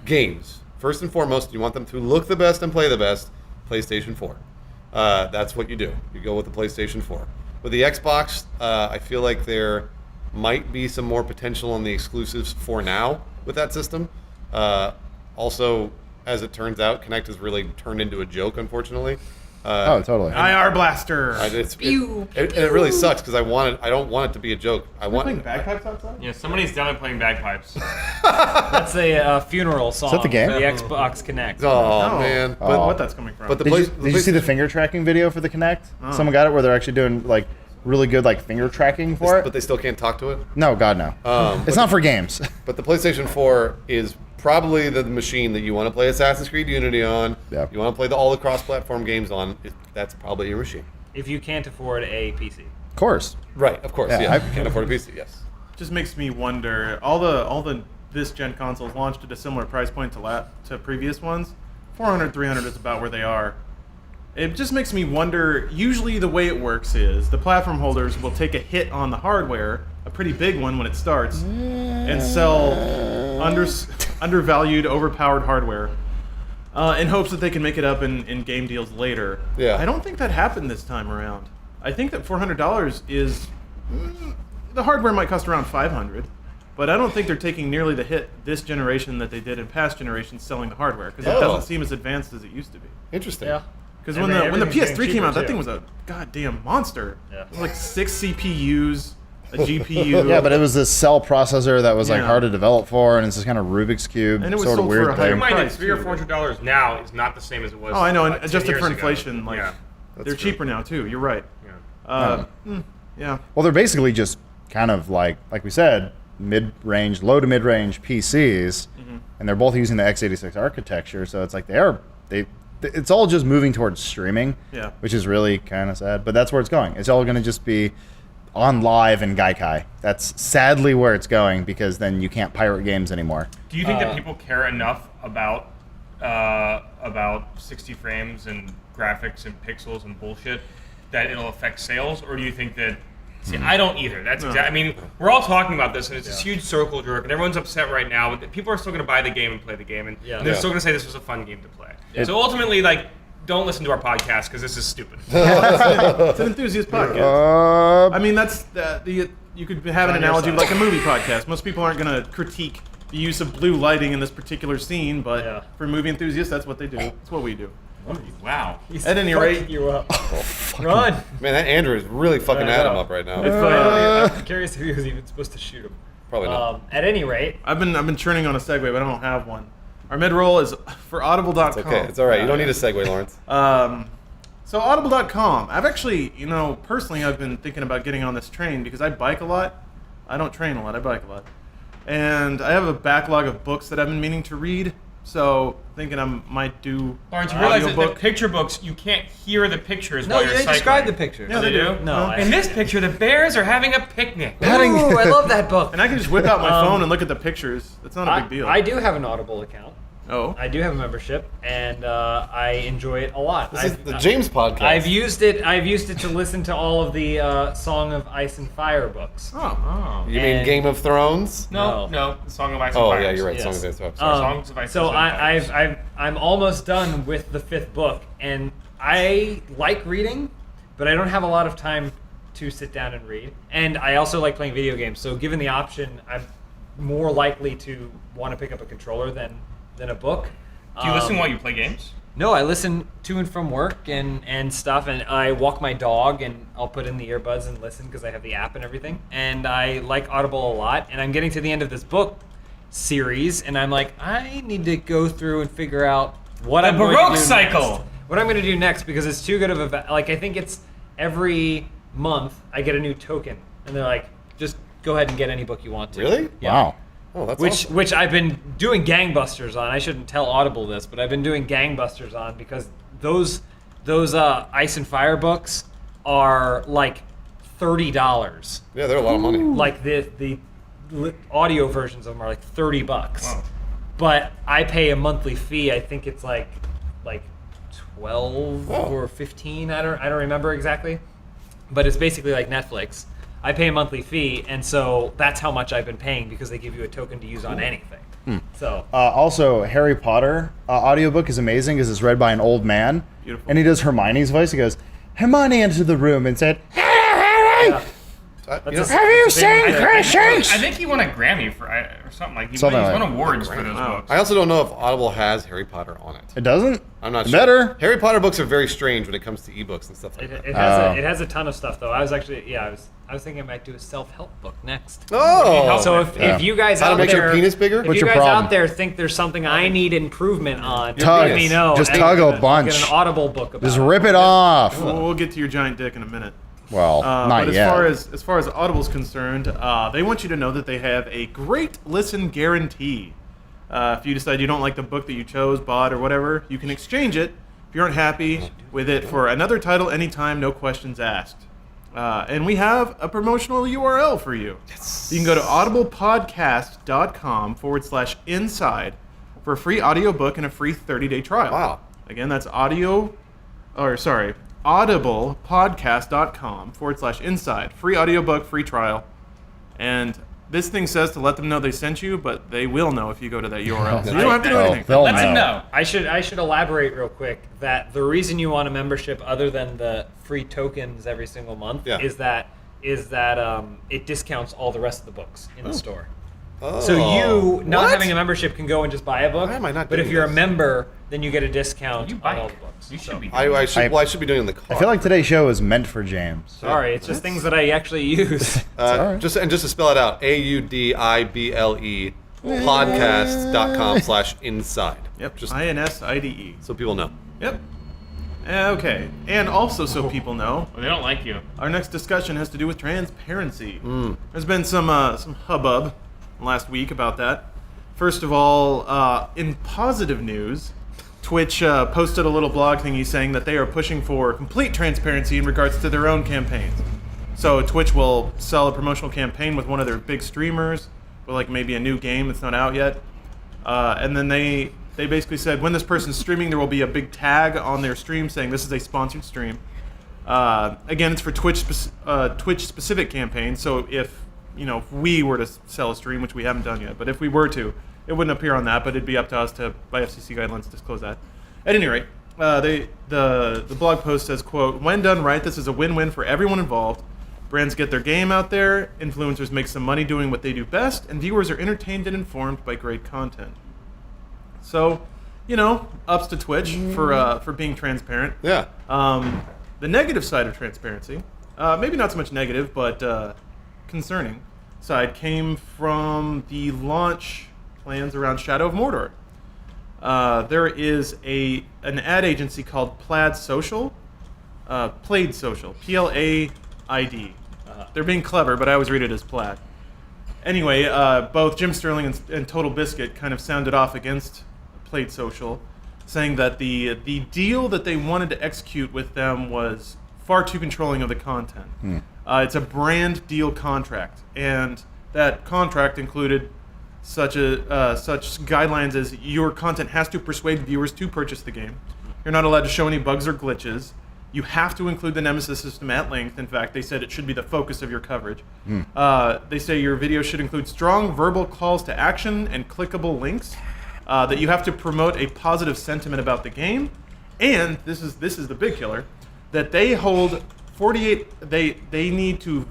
S2: games, first and foremost, you want them to look the best and play the best, PlayStation 4. That's what you do. You go with the PlayStation 4. With the Xbox, I feel like there might be some more potential on the exclusives for now with that system. Also, as it turns out, Kinect has really turned into a joke, unfortunately.
S3: Oh, totally.
S4: IR blaster.
S2: It really sucks because I don't want it to be a joke.
S4: Are we playing bagpipes outside?
S5: Yeah, somebody's definitely playing bagpipes.
S1: That's a funeral song.
S3: Is that the game?
S1: For the Xbox Connect.
S2: Oh man!
S4: I don't know what that's coming from.
S2: But the
S3: Did you see the finger tracking video for the Kinect? Someone got it where they're actually doing like really good like finger tracking for it.
S2: But they still can't talk to it.
S3: No, God no. It's not for games.
S2: But the PlayStation 4 is probably the machine that you want to play Assassin's Creed Unity on.
S3: Yep.
S2: You want to play all the cross-platform games on. That's probably your machine.
S1: If you can't afford a PC.
S3: Of course.
S2: Right. Of course.
S3: Yeah,
S2: Yeah.
S3: I-
S2: You can't afford a PC. Yes.
S4: Just makes me wonder. All the this gen consoles launched at a similar price point to previous ones. 400, 300 is about where they are. It just makes me wonder. Usually, the way it works is the platform holders will take a hit on the hardware, a pretty big one when it starts, and sell undervalued, overpowered hardware in hopes that they can make it up in game deals later.
S2: Yeah.
S4: I don't think that happened this time around. I think that $400 is the hardware might cost around $500, but I don't think they're taking nearly the hit this generation that they did in past generations selling the hardware because it
S2: Oh.
S4: doesn't seem as advanced as it used to be.
S2: Interesting.
S1: Yeah.
S4: Because
S1: And
S4: when
S1: then
S4: the
S1: everything's
S4: PS3
S1: getting
S4: came out,
S1: cheaper,
S4: that thing
S1: too.
S4: was a goddamn monster.
S1: Yeah.
S4: It was like 6 CPUs, a GPU.
S3: Yeah, but it was this cell processor that was like
S4: Yeah.
S3: hard to develop for, and it's this kind of Rubik's cube
S4: And it was
S3: sort of
S4: sold for
S3: weird
S4: a higher
S3: thing.
S5: Remind
S4: price,
S5: it, $300 or
S4: too.
S5: $400 now is not the same as it was.
S4: Oh, I know, and
S5: 10
S4: adjusted
S5: years
S4: for
S5: ago.
S4: inflation, like
S5: Yeah.
S4: they're
S2: true.
S4: cheaper now too. You're right.
S5: Yeah.
S4: Yeah.
S3: Well, they're basically just kind of like we said, mid-range, low to mid-range PCs, and they're both using the x86 architecture. So it's like it's all just moving towards streaming,
S4: Yeah.
S3: which is really kind of sad. But that's where it's going. It's all going to just be on live and Gaikai. That's sadly where it's going because then you can't pirate games anymore.
S5: Do you think that people care enough about 60 frames and graphics and pixels and bullshit that it'll affect sales, or do you think that? See, I don't either. That's I mean, we're all talking about this, and it's this huge circle jerk, and everyone's upset right now. But people are still going to buy the game and play the game, and
S1: Yeah.
S5: they're
S2: Yeah.
S5: still going to say this was a fun game to play. So ultimately, like, don't listen to our podcast because this is stupid.
S4: It's an enthusiast podcast.
S3: Uh,
S4: I mean, that's you could have an
S1: on your
S4: analogy
S1: side.
S4: like a movie podcast. Most people aren't going to critique the use of blue lighting in this particular scene, but
S1: Yeah.
S4: for movie enthusiasts, that's what they do. It's what we do.
S5: Wow.
S1: He's
S4: At any
S1: fucking
S4: rate-
S1: you up. Run.
S2: Man, that Andrew is really fucking
S1: I
S2: Adam
S1: know.
S2: up right now.
S1: I'm curious if he was even supposed to shoot him.
S2: Probably not.
S1: At any rate,
S4: I've been churning on a segue, but I don't have one. Our mid-roll is for Audible.com.
S2: It's okay. It's all right. You don't need a segue, Lawrence.
S4: So Audible.com. I've actually, personally, I've been thinking about getting on this train because I bike a lot. I don't train a lot. I bike a lot, and I have a backlog of books that I've been meaning to read. So thinking I might do.
S5: Lawrence, you realize that the
S4: audiobook.
S5: picture books, you can't hear the pictures
S1: no,
S5: while you're
S1: they
S5: cycling.
S1: describe the pictures.
S4: Yeah, they do.
S1: No,
S5: In this picture, the bears are having a picnic.
S1: Ooh, I love that book.
S4: And I can just whip out my phone and look at the pictures. It's not a big deal.
S1: I do have an Audible account.
S4: Oh.
S1: I do have a membership, and I enjoy it a lot.
S2: This is the James podcast.
S1: I've used it to listen to all of the Song of Ice and Fire books.
S4: Oh.
S2: You mean
S1: and-
S2: Game of Thrones?
S5: No, the Song of Ice and
S2: Oh
S5: Fire.
S2: yeah, you're right.
S1: Yes.
S2: Song of Ice and Fire.
S5: Songs of Ice
S1: So
S5: and Fire.
S1: I'm almost done with the 5th book, and I like reading, but I don't have a lot of time to sit down and read. And I also like playing video games. So given the option, I'm more likely to want to pick up a controller than a book.
S5: Do you listen while you play games?
S1: No, I listen to and from work and stuff, and I walk my dog, and I'll put in the earbuds and listen because I have the app and everything. And I like Audible a lot, and I'm getting to the end of this book series, and I'm like, I need to go through and figure out what I'm going to
S5: Baroque
S1: do
S5: cycle.
S1: next. What I'm going to do next, because it's too good of a I think it's every month I get a new token, and they're like, just go ahead and get any book you want to.
S2: Really?
S1: Yeah.
S3: Wow.
S2: Oh, that's
S1: Which
S2: awesome.
S1: which I've been doing gangbusters on. I shouldn't tell Audible this, but I've been doing gangbusters on because those Ice and Fire books are like $30.
S2: Yeah, they're a lot of money.
S1: Like the audio versions of them are like $30.
S5: Wow.
S1: But I pay a monthly fee. I think it's like 12
S2: Oh.
S1: or 15. I don't remember exactly. But it's basically like Netflix. I pay a monthly fee, and so that's how much I've been paying because they give you a token to use on anything. So
S3: Also, Harry Potter audiobook is amazing because it's read by an old man.
S4: Beautiful.
S3: And he does Hermione's voice. He goes, Hermione entered the room and said, "Hello, Harry!"
S2: You know,
S3: Have you seen Christians?
S5: I think he won a Grammy for or something like. He's
S3: Something
S5: won
S3: like-
S5: awards for those books.
S2: I also don't know if Audible has Harry Potter on it.
S3: It doesn't?
S2: I'm not
S3: It
S2: sure.
S3: better.
S2: Harry Potter books are very strange when it comes to ebooks and stuff like that.
S1: It has a ton of stuff though. I was actually I was thinking I might do a self-help book next.
S2: Oh,
S1: So if you guys
S2: How to
S1: out
S2: make
S1: there,
S2: your penis bigger?
S1: if
S3: What's
S1: you
S3: your
S1: guys
S3: problem?
S1: out there think there's something I need improvement on,
S3: Tug.
S1: let me know.
S3: Just
S1: and
S3: tug a
S1: I'll
S3: bunch.
S1: Get an Audible book about
S3: Just
S1: it.
S3: rip it off.
S4: We'll get to your giant dick in a minute.
S3: Well, not
S4: but
S3: yet.
S4: as far as Audible's concerned, they want you to know that they have a great listen guarantee. If you decide you don't like the book that you chose, bought, or whatever, you can exchange it if you aren't happy with it for another title anytime, no questions asked. And we have a promotional URL for you. Yes. You can go to audiblepodcast.com/inside for a free audiobook and a free 30-day trial.
S2: Wow.
S4: Again, that's audiblepodcast.com/inside. Free audiobook, free trial. And this thing says to let them know they sent you, but they will know if you go to that URL. So you don't have to do anything.
S3: They'll
S5: Let them know.
S1: I should elaborate real quick that the reason you want a membership other than the free tokens every single month
S2: Yeah.
S1: is that it discounts all the rest of the books in the store.
S2: Oh.
S1: So you not
S2: What?
S1: having a membership can go and just buy a book.
S2: Why am I not
S1: But if
S2: doing
S1: you're
S2: this?
S1: a member, then you get a discount
S5: You
S1: on
S5: bike.
S1: all the books.
S5: You should
S1: So-
S5: be.
S2: I should be doing it in the car.
S3: I feel like today's show is meant for James.
S1: Sorry, it's just things that I actually use.
S3: alright.
S2: just to spell it out, AUDIBLE podcast.com/inside.
S4: Yep,
S2: Just
S4: INSIDE.
S2: so people know.
S4: Yep. Okay. And also, so people know,
S5: Well, they don't like you.
S4: our next discussion has to do with transparency. There's been some hubbub last week about that. First of all, in positive news, Twitch posted a little blog thingy saying that they are pushing for complete transparency in regards to their own campaigns. So Twitch will sell a promotional campaign with one of their big streamers, with like maybe a new game that's not out yet, and then they basically said when this person's streaming, there will be a big tag on their stream saying this is a sponsored stream. Again, it's for Twitch specific campaigns. So if we were to sell a stream, which we haven't done yet, but if we were to, it wouldn't appear on that, but it'd be up to us to, by FCC guidelines, disclose that. At any rate, the blog post says, quote, "When done right, this is a win-win for everyone involved. Brands get their game out there, influencers make some money doing what they do best, and viewers are entertained and informed by great content." So, ups to Twitch for being transparent.
S2: Yeah.
S4: The negative side of transparency, maybe not so much negative, but concerning side, came from the launch plans around Shadow of Mordor. There is an ad agency called Plaid Social, Plaid Social, PLAID. They're being clever, but I always read it as Plaid. Anyway, both Jim Sterling and Total Biscuit kind of sounded off against Plaid Social, saying that the deal that they wanted to execute with them was far too controlling of the content. It's a brand deal contract, and that contract included such guidelines as your content has to persuade viewers to purchase the game. You're not allowed to show any bugs or glitches. You have to include the Nemesis system at length. In fact, they said it should be the focus of your coverage. They say your video should include strong verbal calls to action and clickable links. That you have to promote a positive sentiment about the game, and this is the big killer, that they hold 48. They need to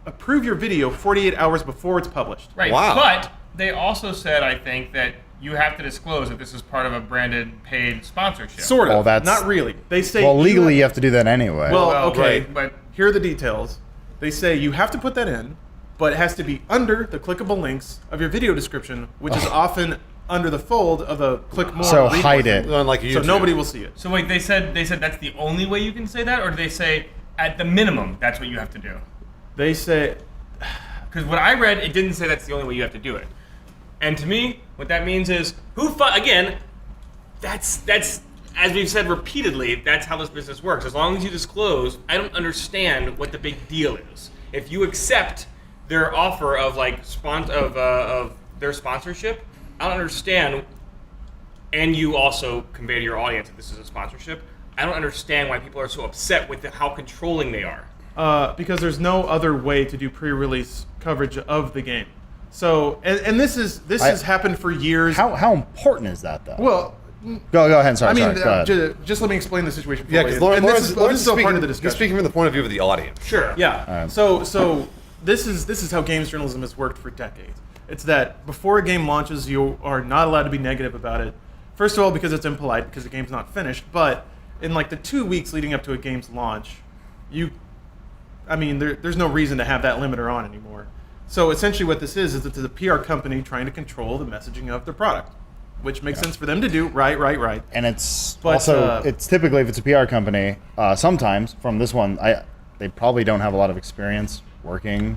S4: approve your video 48 hours before it's published.
S5: Right.
S2: Wow.
S5: But they also said, I think, that you have to disclose that this is part of a branded paid sponsorship.
S4: Sort of.
S3: Well, that's-
S4: not really. They say
S3: Well, legally, you have to do that anyway.
S4: Well,
S5: Well,
S4: okay,
S5: right, but-
S4: here are the details. They say you have to put that in, but it has to be under the clickable links of your video description, which is often under the fold of the click more.
S3: So
S4: read
S3: hide
S4: more
S3: it.
S4: thing.
S2: Unlike
S4: So
S2: YouTube.
S4: nobody will see it.
S5: So wait, they said that's the only way you can say that, or do they say at the minimum that's what you have to do?
S4: They say
S5: Because what I read, it didn't say that's the only way you have to do it. And to me, what that means is again, that's as we've said repeatedly, that's how this business works. As long as you disclose, I don't understand what the big deal is. If you accept their offer of of their sponsorship, I don't understand. And you also convey to your audience that this is a sponsorship. I don't understand why people are so upset with how controlling they are.
S4: because there's no other way to do pre-release coverage of the game. So, and this has happened for years.
S3: how important is that, though?
S4: Well,
S3: Go ahead. Sorry,
S4: I mean,
S3: go ahead.
S4: just let me explain the situation.
S2: Yeah,
S4: fully.
S2: because
S4: And this is all part of the
S2: He's
S4: discussion.
S2: speaking from the point of view of the audience.
S5: Sure.
S4: Yeah.
S3: Alright.
S4: So this is how games journalism has worked for decades. It's that before a game launches, you are not allowed to be negative about it. First of all, because it's impolite, because the game's not finished. But in like the 2 weeks leading up to a game's launch, there's no reason to have that limiter on anymore. So essentially what this is it's a PR company trying to control the messaging of their product, which makes sense for them to do. Right.
S3: And it's it's typically, if it's a PR company, sometimes from this one, they probably don't have a lot of experience working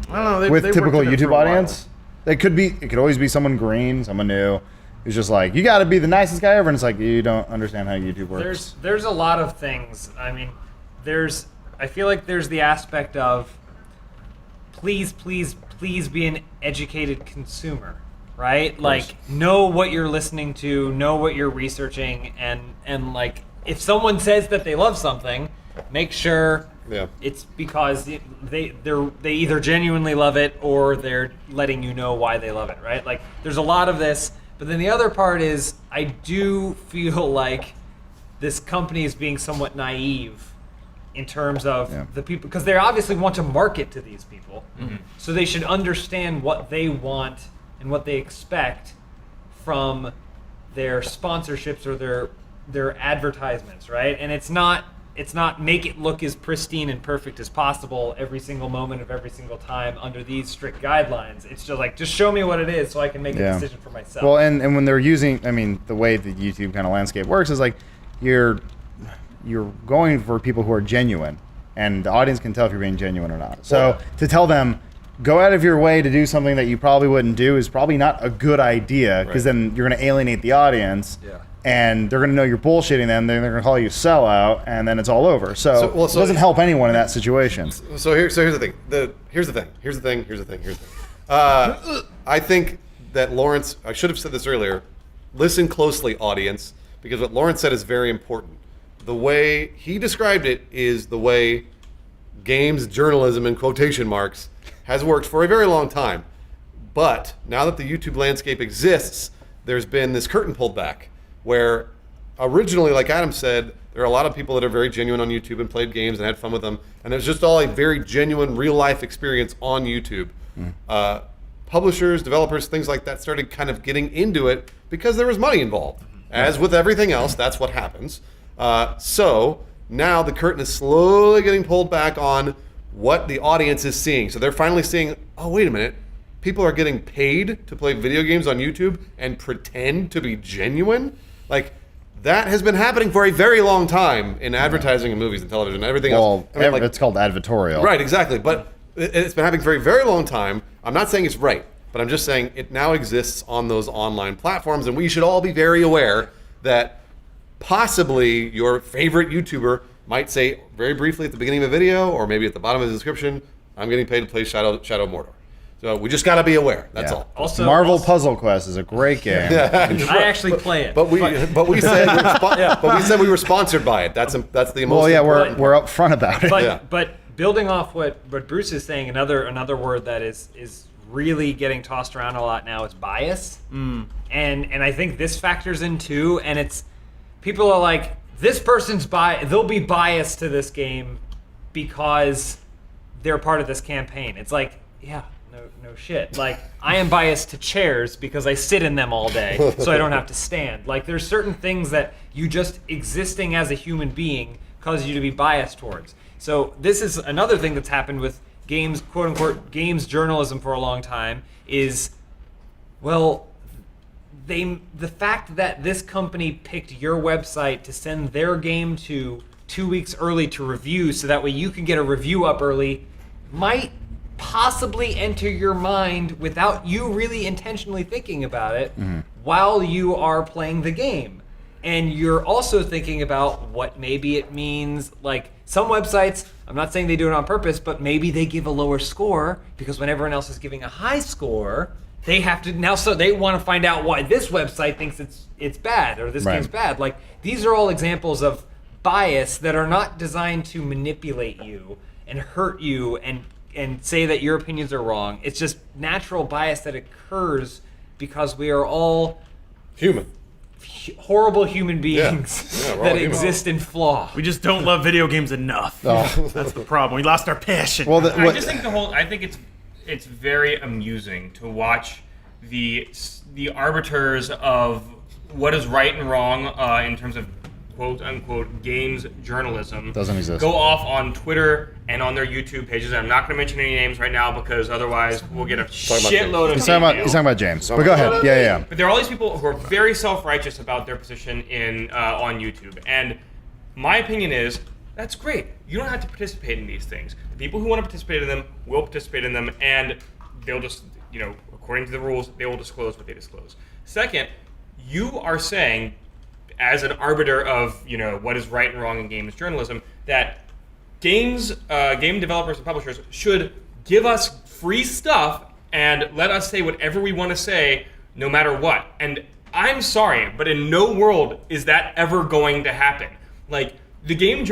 S3: with
S4: they
S3: typical
S4: worked in it for
S3: YouTube
S4: a while.
S3: audience. It could always be someone green, someone new, who's just like, you got to be the nicest guy ever, and it's like, you don't understand how YouTube works.
S1: There's a lot of things. I mean, I feel like there's the aspect of please be an educated consumer, right? Like, know what you're listening to, know what you're researching, and like, if someone says that they love something, make sure it's because they either genuinely love it or they're letting you know why they love it, right? Like, there's a lot of this, but then the other part is I do feel like this company is being somewhat naive in terms of the people, because they obviously want to market to these people, so they should understand what they want and what they expect from their sponsorships or their advertisements, right? And it's not make it look as pristine and perfect as possible every single moment of every single time under these strict guidelines. It's just like, just show me what it is so I can make a decision for myself.
S3: Well, and when they're using, the way the YouTube kind of landscape works is like, you're going for people who are genuine, and the audience can tell if you're being genuine or not. So to tell them, go out of your way to do something that you probably wouldn't do is probably not a good idea, because then you're going to alienate the audience. And they're going to know you're bullshitting them. Then they're going to call you a sellout, and then it's all over. So it doesn't help anyone in that situation.
S2: So here's the thing. Here's the thing. I think that Lawrence, I should have said this earlier, listen closely, audience, because what Lawrence said is very important. The way he described it is the way games journalism, in quotation marks, has worked for a very long time. But now that the YouTube landscape exists, there's been this curtain pulled back, where originally, like Adam said, there are a lot of people that are very genuine on YouTube and played games and had fun with them, and it was just all a very genuine, real-life experience on YouTube. Publishers, developers, things like that started kind of getting into it because there was money involved. As with everything else, that's what happens. So now the curtain is slowly getting pulled back on what the audience is seeing. So they're finally seeing, oh, wait a minute, people are getting paid to play video games on YouTube and pretend to be genuine? Like, that has been happening for a very long time in advertising and movies and television and everything else.
S3: It's called advertorial.
S2: Right, exactly. But it's been happening for a very long time. I'm not saying it's right, but I'm just saying it now exists on those online platforms, and we should all be very aware that possibly your favorite YouTuber might say very briefly at the beginning of a video, or maybe at the bottom of the description, I'm getting paid to play Shadow of Mordor. So we just got to be aware. That's all.
S1: Also,
S3: Marvel Puzzle Quest is a great game.
S1: I actually play it.
S2: But we said we were sponsored by it. That's the most.
S3: Well, yeah,
S2: important
S3: we're upfront about it.
S1: But building off what Bruce is saying, another word that is really getting tossed around a lot now is bias. And I think this factors in too. And it's, people are like, this person's they'll be biased to this game because they're part of this campaign. It's like, no shit. Like, I am biased to chairs because I sit in them all day, so I don't have to stand. Like, there's certain things that you just existing as a human being causes you to be biased towards. So this is another thing that's happened with games, quote unquote, games journalism for a long time is, well, the fact that this company picked your website to send their game to 2 weeks early to review, so that way you can get a review up early, might possibly enter your mind without you really intentionally thinking about it while you are playing the game. And you're also thinking about what maybe it means. Like, some websites, I'm not saying they do it on purpose, but maybe they give a lower score because when everyone else is giving a high score, they have to now, so they want to find out why this website thinks it's bad or this game's bad. Like, these are all examples of bias that are not designed to manipulate you and hurt you and say that your opinions are wrong. It's just natural bias that occurs because we are all
S2: human.
S1: Horrible human beings that exist in flaw.
S4: We just don't love video games enough. That's the problem. We lost our passion.
S5: I just think I think it's very amusing to watch the arbiters of what is right and wrong in terms of quote unquote games journalism
S3: Doesn't exist.
S5: go off on Twitter and on their YouTube pages. I'm not going to mention any names right now because otherwise we'll get a shitload of
S3: He's talking
S5: hate
S3: about
S5: mail.
S3: James. But go ahead. Yeah.
S5: But there are all these people who are very self-righteous about their position in on YouTube, and my opinion is that's great. You don't have to participate in these things. The people who want to participate in them will participate in them, and they'll just, according to the rules, they will disclose what they disclose. Second, you are saying, as an arbiter of what is right and wrong in games journalism, that game developers and publishers should give us free stuff and let us say whatever we want to say, no matter what. And I'm sorry, but in no world is that ever going to happen. Like, the game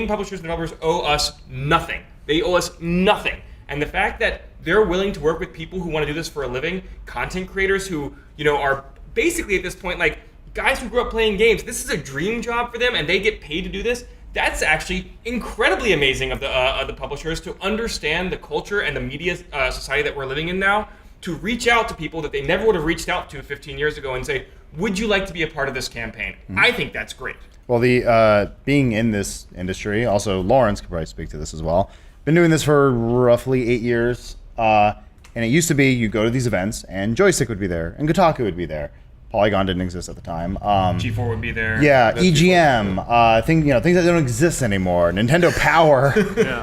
S5: publishers and developers owe us nothing. They owe us nothing. And the fact that they're willing to work with people who want to do this for a living, content creators who, are basically at this point like guys who grew up playing games, this is a dream job for them and they get paid to do this. That's actually incredibly amazing of the publishers to understand the culture and the media society that we're living in now, to reach out to people that they never would have reached out to 15 years ago and say, would you like to be a part of this campaign? Mm-hmm. I think that's great.
S3: Well, the being in this industry, also Lawrence could probably speak to this as well. Been doing this for roughly 8 years, and it used to be you go to these events and Joystick would be there and Kotaku would be there. Polygon didn't exist at the time.
S5: G4 would be there.
S3: Yeah, EGM, things that don't exist anymore. Nintendo Power,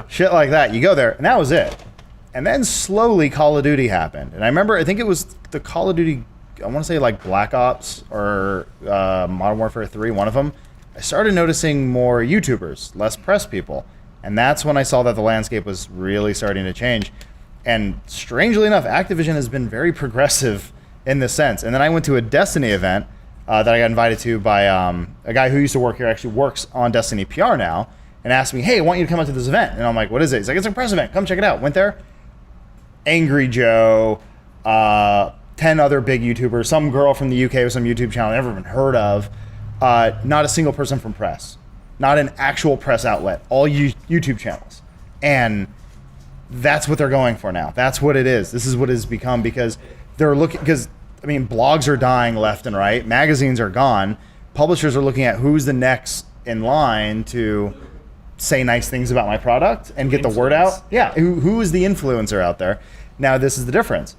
S3: shit like that. You go there, and that was it. And then slowly Call of Duty happened. And I think it was the Call of Duty, I want to say like Black Ops or Modern Warfare 3, one of them. I started noticing more YouTubers, less press people. And that's when I saw that the landscape was really starting to change. And strangely enough, Activision has been very progressive in this sense. And then I went to a Destiny event that I got invited to by a guy who used to work here, actually works on Destiny PR now, and asked me, hey, I want you to come out to this event. And I'm like, what is it? He's like, it's a press event. Come check it out. Went there. Angry Joe, 10 other big YouTubers, some girl from the UK with some YouTube channel I've never even heard of. Not a single person from press. Not an actual press outlet. All YouTube channels. And that's what they're going for now. That's what it is. This is what it's become because they're looking, blogs are dying left and right. Magazines are gone. Publishers are looking at who's the next in line to say nice things about my product and get the word out. Yeah, who is the influencer out there? Now, this is the difference.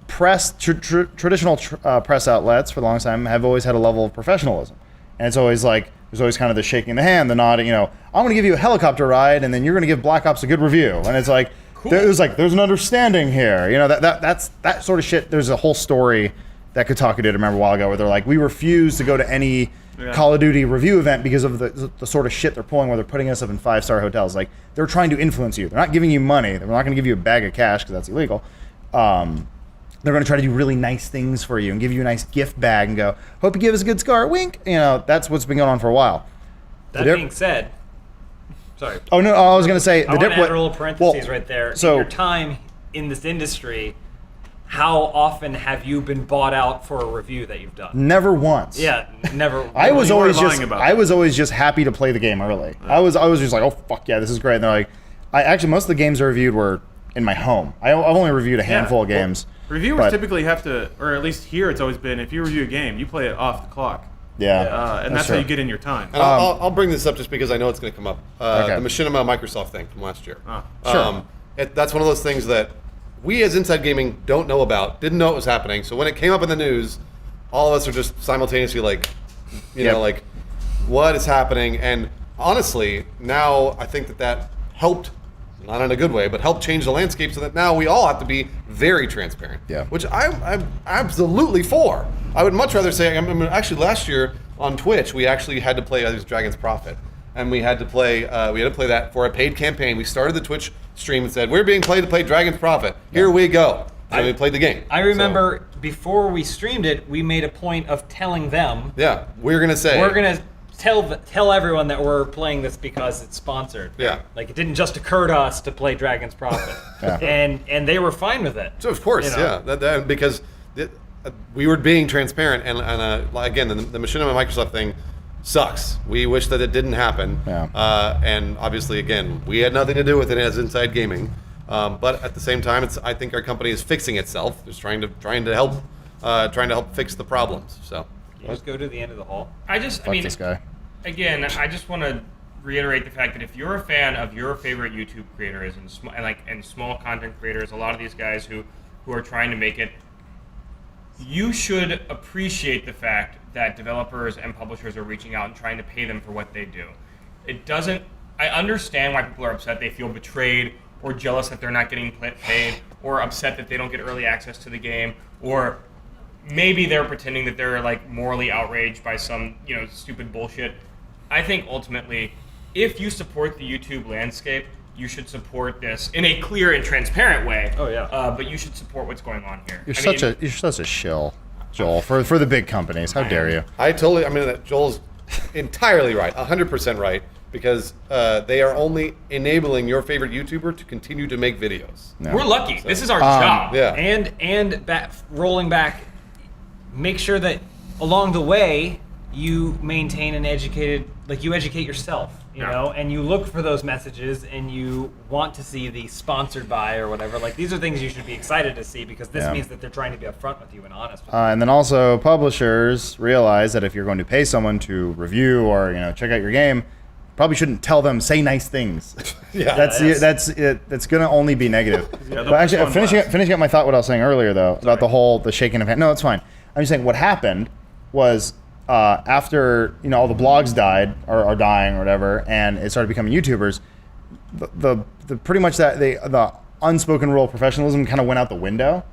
S3: Press, traditional press outlets for a long time have always had a level of professionalism. And it's always like, there's always kind of the shaking the hand, the nodding, I'm going to give you a helicopter ride and then you're going to give Black Ops a good review. And it's like, cool. There's an understanding here. That's that sort of shit. There's a whole story that Kotaku did, I remember a while ago, where they're like, we refuse to go to any Call of Duty review event because of the sort of shit they're pulling where they're putting us up in 5-star hotels. Like, they're trying to influence you. They're not giving you money. They're not going to give you a bag of cash because that's illegal. They're going to try to do really nice things for you and give you a nice gift bag and go, hope you give us a good scar, wink. That's what's been going on for a while.
S1: That being said, sorry.
S3: Oh, no, I was going to say...
S1: I want to add a little parentheses right there. So, in your time in this industry, how often have you been bought out for a review that you've done?
S3: Never once.
S1: Yeah, never.
S3: I was always just happy to play the game early. Yeah. I was just like, oh, fuck yeah, this is great. And they're like, most of the games I reviewed were in my home. I've only reviewed a handful of games.
S4: Reviewers typically have to, or at least here it's always been, if you review a game, you play it off the clock.
S3: Yeah.
S4: And that's how you get in your time.
S2: And I'll bring this up just because I know it's going to come up. The Machinima Microsoft thing from last year.
S3: Sure.
S2: That's one of those things that we as Inside Gaming don't know about, didn't know it was happening. So when it came up in the news, all of us are just simultaneously like, like, what is happening? And honestly, now I think that helped, not in a good way, but helped change the landscape so that now we all have to be very transparent.
S3: Yeah.
S2: Which I'm absolutely for. I would much rather say, actually last year on Twitch, we actually had to play Dragon's Prophet. And we had to play that for a paid campaign. We started the Twitch stream and said, we're being paid to play Dragon's Prophet. Here we go. So we played the game.
S1: I remember before we streamed it, we made a point of telling them.
S2: Yeah, we're going
S1: to tell everyone that we're playing this because it's sponsored.
S2: Yeah.
S1: Like, it didn't just occur to us to play Dragon's Prophet. And they were fine with it.
S2: So of course, yeah. Because we were being transparent. And again, the Machinima Microsoft thing sucks. We wish that it didn't happen.
S3: Yeah.
S2: And obviously, again, we had nothing to do with it as Inside Gaming. But at the same time, I think our company is fixing itself, just trying to help fix the problems. So
S1: You just go to the end of the hall.
S5: I
S3: Fuck
S5: mean,
S3: this guy.
S5: again, I just want to reiterate the fact that if you're a fan of your favorite YouTube creators and small content creators, a lot of these guys who are trying to make it, you should appreciate the fact that developers and publishers are reaching out and trying to pay them for what they do. I understand why people are upset. They feel betrayed or jealous that they're not getting paid, or upset that they don't get early access to the game, or maybe they're pretending that they're like morally outraged by some stupid bullshit. I think ultimately, if you support the YouTube landscape, you should support this in a clear and transparent way.
S1: Oh, yeah.
S5: But you should support what's going on here.
S3: You're such a shill, Joel, for the big companies. How dare you?
S2: Joel's entirely right, 100% right, because they are only enabling your favorite YouTuber to continue to make videos.
S3: No.
S5: We're lucky. This is our job.
S2: Yeah.
S1: And rolling back, make sure that along the way you maintain an educated, like you educate yourself, you know, and you look for those messages and you want to see the sponsored by or whatever. Like these are things you should be excited to see because this means that they're trying to be upfront with you and honest with you.
S3: And then also publishers realize that if you're going to pay someone to review or check out your game, probably shouldn't tell them say nice things.
S2: Yeah.
S3: That's going to only be negative.
S4: Yeah,
S3: But actually, finishing up my thought, what I was saying earlier though about the shaking of hands. No, it's fine. I'm just saying what happened was after all the blogs died or are dying or whatever, and it started becoming YouTubers. The pretty much the unspoken rule of professionalism kind of went out the window,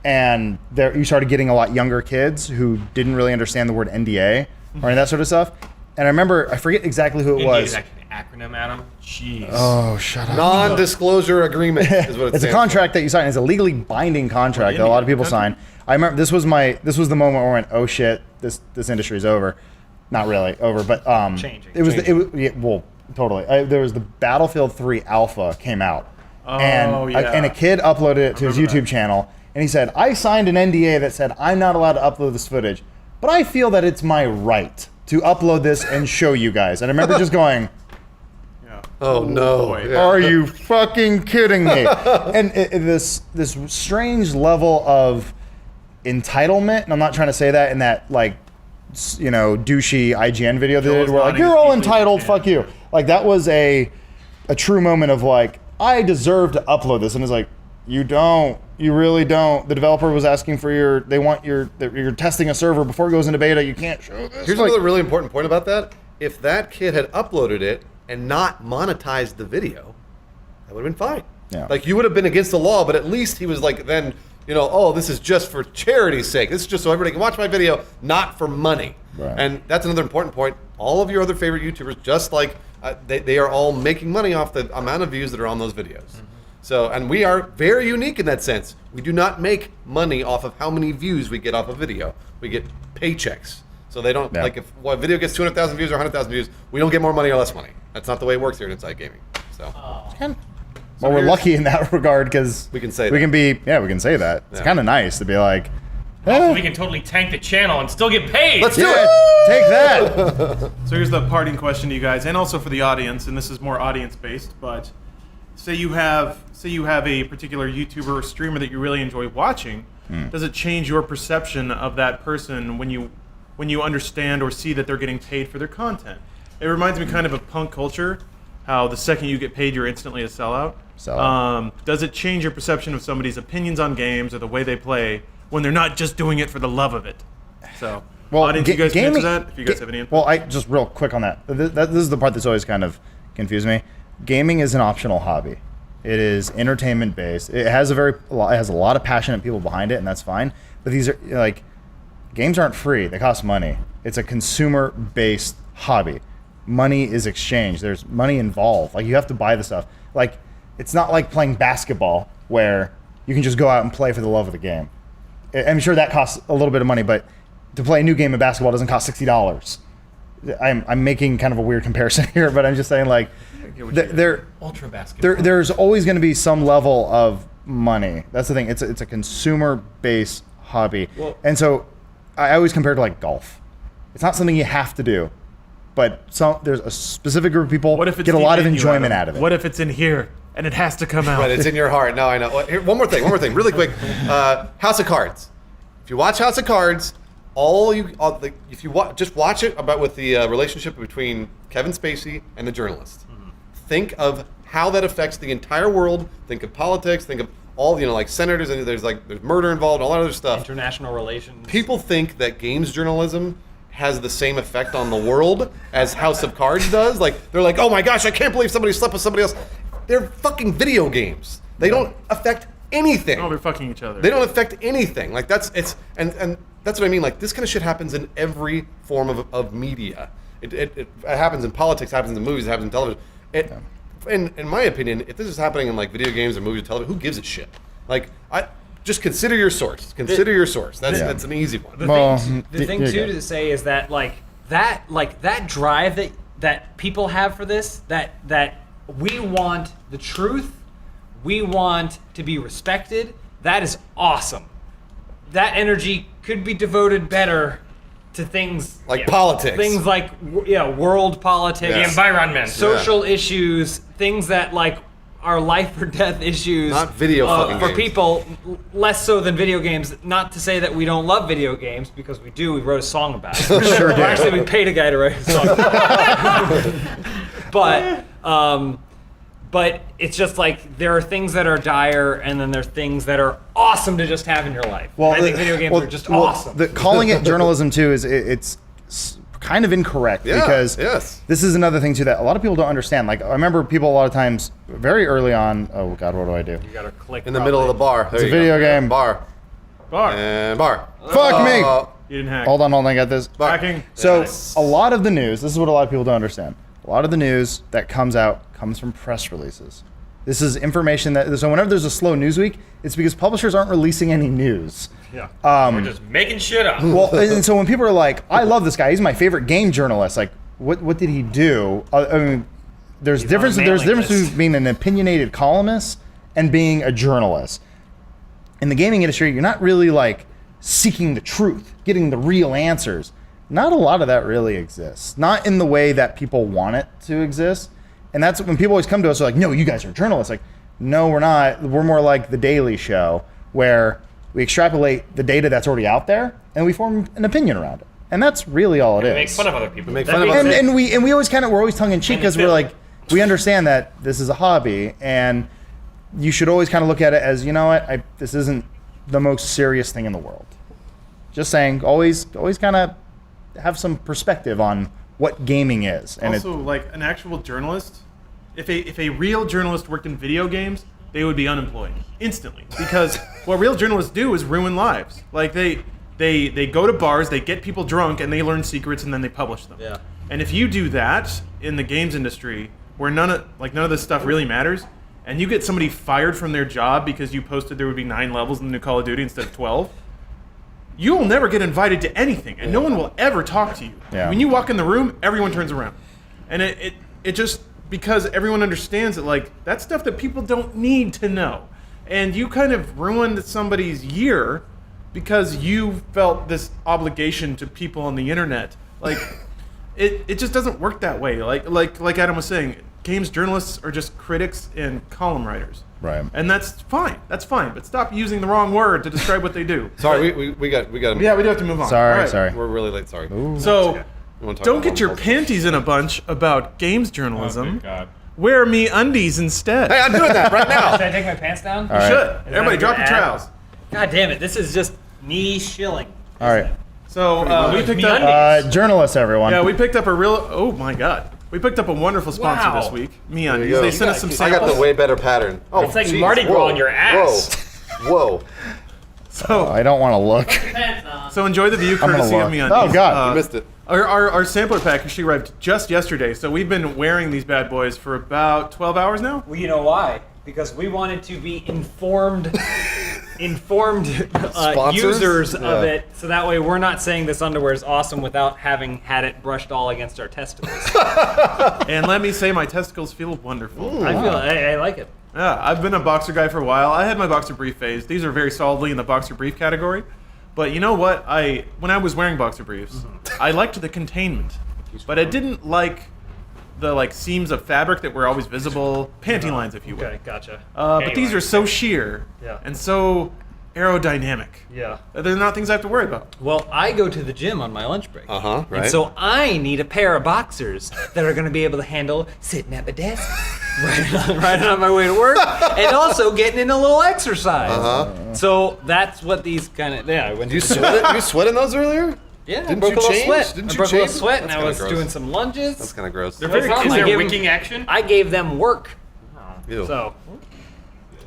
S3: and you started getting a lot younger kids who didn't really understand the word NDA or any of that sort of stuff. And I remember, I forget exactly who it
S5: NDA
S3: was.
S5: is actually an acronym, Adam. Jeez.
S3: Oh, shut up.
S2: Non-disclosure agreement is what
S3: It's a contract that you sign. It's a legally binding contract that a lot of people sign. I remember this was the moment where I went, oh shit, this industry is over. Not really over, but
S1: Changing.
S3: Totally. There was the Battlefield 3 alpha came out,
S4: Oh,
S3: and
S4: yeah.
S3: and a kid uploaded it to his
S4: remember
S3: YouTube channel, and he said, I signed an NDA that said I'm not allowed to upload this footage, but I feel that it's my right to upload this and show you guys. And I remember just going,
S4: Yeah.
S2: Oh no!
S4: boy.
S2: Yeah.
S3: are you fucking kidding me? And this strange level of entitlement, and I'm not trying to say that in that douchey IGN video they
S4: Joel's
S3: did where
S4: nodding
S3: you're
S4: as
S3: all
S4: deeply as
S3: entitled,
S4: he
S3: fuck
S4: can.
S3: you. Like that was a true moment of I deserve to upload this, and it's like, you don't. You really don't. The developer was asking for you're testing a server before it goes into beta. You can't show this.
S2: Here's another really important point about that. If that kid had uploaded it and not monetized the video, that would have been fine.
S3: Yeah.
S2: Like you would have been against the law, but at least he was then, this is just for charity's sake. This is just so everybody can watch my video, not for money.
S3: Right.
S2: And that's another important point. All of your other favorite YouTubers, just like they are all making money off the amount of views that are on those videos. Mm-hmm. So, and we are very unique in that sense. We do not make money off of how many views we get off a video. We get paychecks. So they don't, if a video gets 200,000 views or 100,000 views, we don't get more money or less money. That's not the way it works here at Inside Gaming. So,
S3: well, we're lucky in that regard because
S2: we can say
S3: we
S2: that.
S3: can say that. It's
S2: Yeah.
S3: kind of nice to be like,
S5: Also, we can totally tank the channel and still get paid.
S2: Let's do
S3: yeah,
S2: it!
S3: take that.
S4: So here's the parting question to you guys, and also for the audience, and this is more audience-based, but say you have a particular YouTuber or streamer that you really enjoy watching, does it change your perception of that person when you understand or see that they're getting paid for their content? It reminds me kind of punk culture, how the second you get paid, you're instantly a sellout. Does it change your perception of somebody's opinions on games or the way they play when they're not just doing it for the love of it? So, audience, you guys can answer that if you guys have any input.
S3: Well, I just real quick on that. This is the part that's always kind of confused me. Gaming is an optional hobby. It is entertainment based. It has a lot of passionate people behind it, and that's fine. But these are games aren't free. They cost money. It's a consumer based hobby. Money is exchanged. There's money involved. You have to buy the stuff. It's not like playing basketball where you can just go out and play for the love of the game. I'm sure that costs a little bit of money, but to play a new game of basketball doesn't cost $60. I'm making kind of a weird comparison here, but I'm just saying
S5: Ultra basketball.
S3: there's always going to be some level of money. That's the thing. It's a consumer-based hobby, and so I always compare it to golf. It's not something you have to do. but there's a specific group of people
S4: What if it's
S3: get a lot of
S4: deep in you,
S3: enjoyment
S4: Adam?
S3: out of it.
S4: What if it's in here and it has to come out?
S2: But it's in your heart. No, I know. Well, here, one more thing, really quick. House of Cards. If you watch House of Cards, if you just watch it with the relationship between Kevin Spacey and the journalist. Think of how that affects the entire world. Think of politics. Think of all like senators, and there's murder involved, all that other stuff.
S1: International relations.
S2: People think that games journalism has the same effect on the world as House of Cards does. They're like, oh my gosh, I can't believe somebody slept with somebody else. They're fucking video games. They don't affect anything.
S4: Oh, they're fucking each other.
S2: They don't affect anything. And that's what I mean. This kind of shit happens in every form of media. It happens in politics, happens in movies, happens in television. In my opinion, if this is happening in video games or movies or television, who gives a shit? Just consider your source. Consider your source. That's an easy one.
S1: The thing too to say is that that drive that people have for this, that we want the truth, we want to be respected. That is awesome. That energy could be devoted better to things
S2: like politics,
S1: things like world politics,
S5: the environment,
S1: social issues, things that are life or death issues.
S2: Not video fucking
S1: for
S2: games.
S1: people, less so than video games. Not to say that we don't love video games, because we do. We wrote a song about it.
S3: Sure did.
S1: Actually, we paid a guy to write a song. But it's just there are things that are dire, and then there are things that are awesome to just have in your life.
S3: Well,
S1: I think video games are just awesome.
S3: Calling it journalism too is it's kind of incorrect because this is another thing too that a lot of people don't understand. I remember people a lot of times very early on. Oh God, what do I do?
S1: You gotta click
S2: in the middle of the bar.
S3: It's a video game.
S2: Bar.
S4: Bar.
S2: Bar.
S3: Fuck me.
S4: You didn't hack.
S3: Hold on, I got this.
S4: Hacking.
S3: So a lot of the news. This is what a lot of people don't understand. A lot of the news that comes out comes from press releases. This is information so whenever there's a slow news week, it's because publishers aren't releasing any news.
S5: Yeah. We're just making shit up.
S3: Well, and so when people are like, I love this guy, he's my favorite game journalist, what did he do? I mean, there's difference between being an opinionated columnist and being a journalist. In the gaming industry, you're not really seeking the truth, getting the real answers. Not a lot of that really exists. Not in the way that people want it to exist. And that's when people always come to us, they're like, no, you guys are journalists. No, we're not. We're more like The Daily Show, where we extrapolate the data that's already out there and we form an opinion around it. And that's really all it is.
S5: Make fun of other people.
S3: And we always we're always tongue in cheek because we understand that this is a hobby, and you should always kind of look at it as, you know what, this isn't the most serious thing in the world. Just saying, always kind of have some perspective on what gaming is. And
S4: also, an actual journalist, if a real journalist worked in video games, they would be unemployed instantly, because what real journalists do is ruin lives. They go to bars, they get people drunk, and they learn secrets, and then they publish them. Yeah. And if you do that in the games industry, where none of this stuff really matters, and you get somebody fired from their job because you posted there would be 9 levels in the new Call of Duty instead of 12, you will never get invited to anything, and no one will ever talk to you.
S3: Yeah.
S4: When you walk in the room, everyone turns around. And it just, because everyone understands that, that's stuff that people don't need to know. And you kind of ruined somebody's year because you felt this obligation to people on the internet. It just doesn't work that way. Like Adam was saying, games journalists are just critics and column writers.
S3: Right.
S4: And that's fine. But stop using the wrong word to describe what they do.
S2: Sorry, we got.
S4: Yeah, we do have to move on.
S3: Sorry,
S4: All right.
S3: sorry.
S2: We're really late. Sorry.
S4: So,
S2: wanna talk
S4: don't
S2: about
S4: get your
S2: culture?
S4: panties in a bunch about games
S5: Oh,
S4: journalism.
S5: good God.
S4: Wear MeUndies instead.
S2: Hey, I'm doing that right now.
S1: Should I take my pants down?
S3: All right.
S4: Should.
S1: that
S4: Everybody
S1: a
S4: drop
S1: good
S4: your
S1: ad?
S4: trowels.
S1: God damn it! This is just knee shilling.
S3: All right.
S4: So we picked
S1: MeUndies.
S4: up.
S3: Journalists, everyone.
S4: Yeah, we picked up a real. Oh my God. We picked up a wonderful sponsor
S1: Wow.
S4: this week.
S2: There you
S4: MeUndies.
S2: go.
S4: They sent us some
S2: I
S4: samples.
S2: got the way better pattern. Oh,
S1: It's like
S2: geez.
S1: Mardi Gras
S2: Whoa.
S1: on your ass.
S2: Whoa.
S4: So,
S3: I don't want to look.
S4: so enjoy the view
S3: I'm gonna
S4: courtesy of
S3: look.
S4: MeUndies.
S3: Oh, God.
S2: You missed it.
S4: Our sampler pack actually arrived just yesterday, so we've been wearing these bad boys for about 12 hours now.
S1: Well, you know why? Because we wanted to be informed
S2: Sponsors?
S1: users of
S2: Yeah.
S1: it, so that way we're not saying this underwear is awesome without having had it brushed all against our testicles.
S4: And let me say, my testicles feel wonderful.
S1: I like it.
S4: Yeah, I've been a boxer guy for a while. I had my boxer brief phase. These are very solidly in the boxer brief category. But you know what? When I was wearing boxer briefs, I liked the containment. but I didn't like the seams of fabric that were always visible, panty lines, if you will.
S1: Okay, gotcha.
S4: But these are so sheer
S1: Yeah.
S4: and so aerodynamic.
S1: Yeah.
S4: that they're not things I have to worry about.
S1: Well, I go to the gym on my lunch break.
S2: Right.
S1: And so I need a pair of boxers that are going to be able to handle sitting at my desk, riding on my way to work, and also getting in a little exercise. So that's what these kind of. Yeah, I went.
S2: You
S1: to the gym.
S2: sweat? You sweat in those earlier?
S1: Yeah, I
S2: Didn't
S1: broke
S2: you
S1: a little
S2: change?
S1: sweat.
S2: Didn't
S1: I
S2: you
S1: broke a little
S2: change?
S1: sweat,
S2: That's
S1: and I
S2: kinda
S1: was
S2: gross.
S1: doing some lunges.
S2: That's kind of gross.
S1: No problem.
S5: Is
S1: I
S5: there
S1: gave-
S5: wicking action?
S1: I gave them work.
S2: Ew.
S1: So,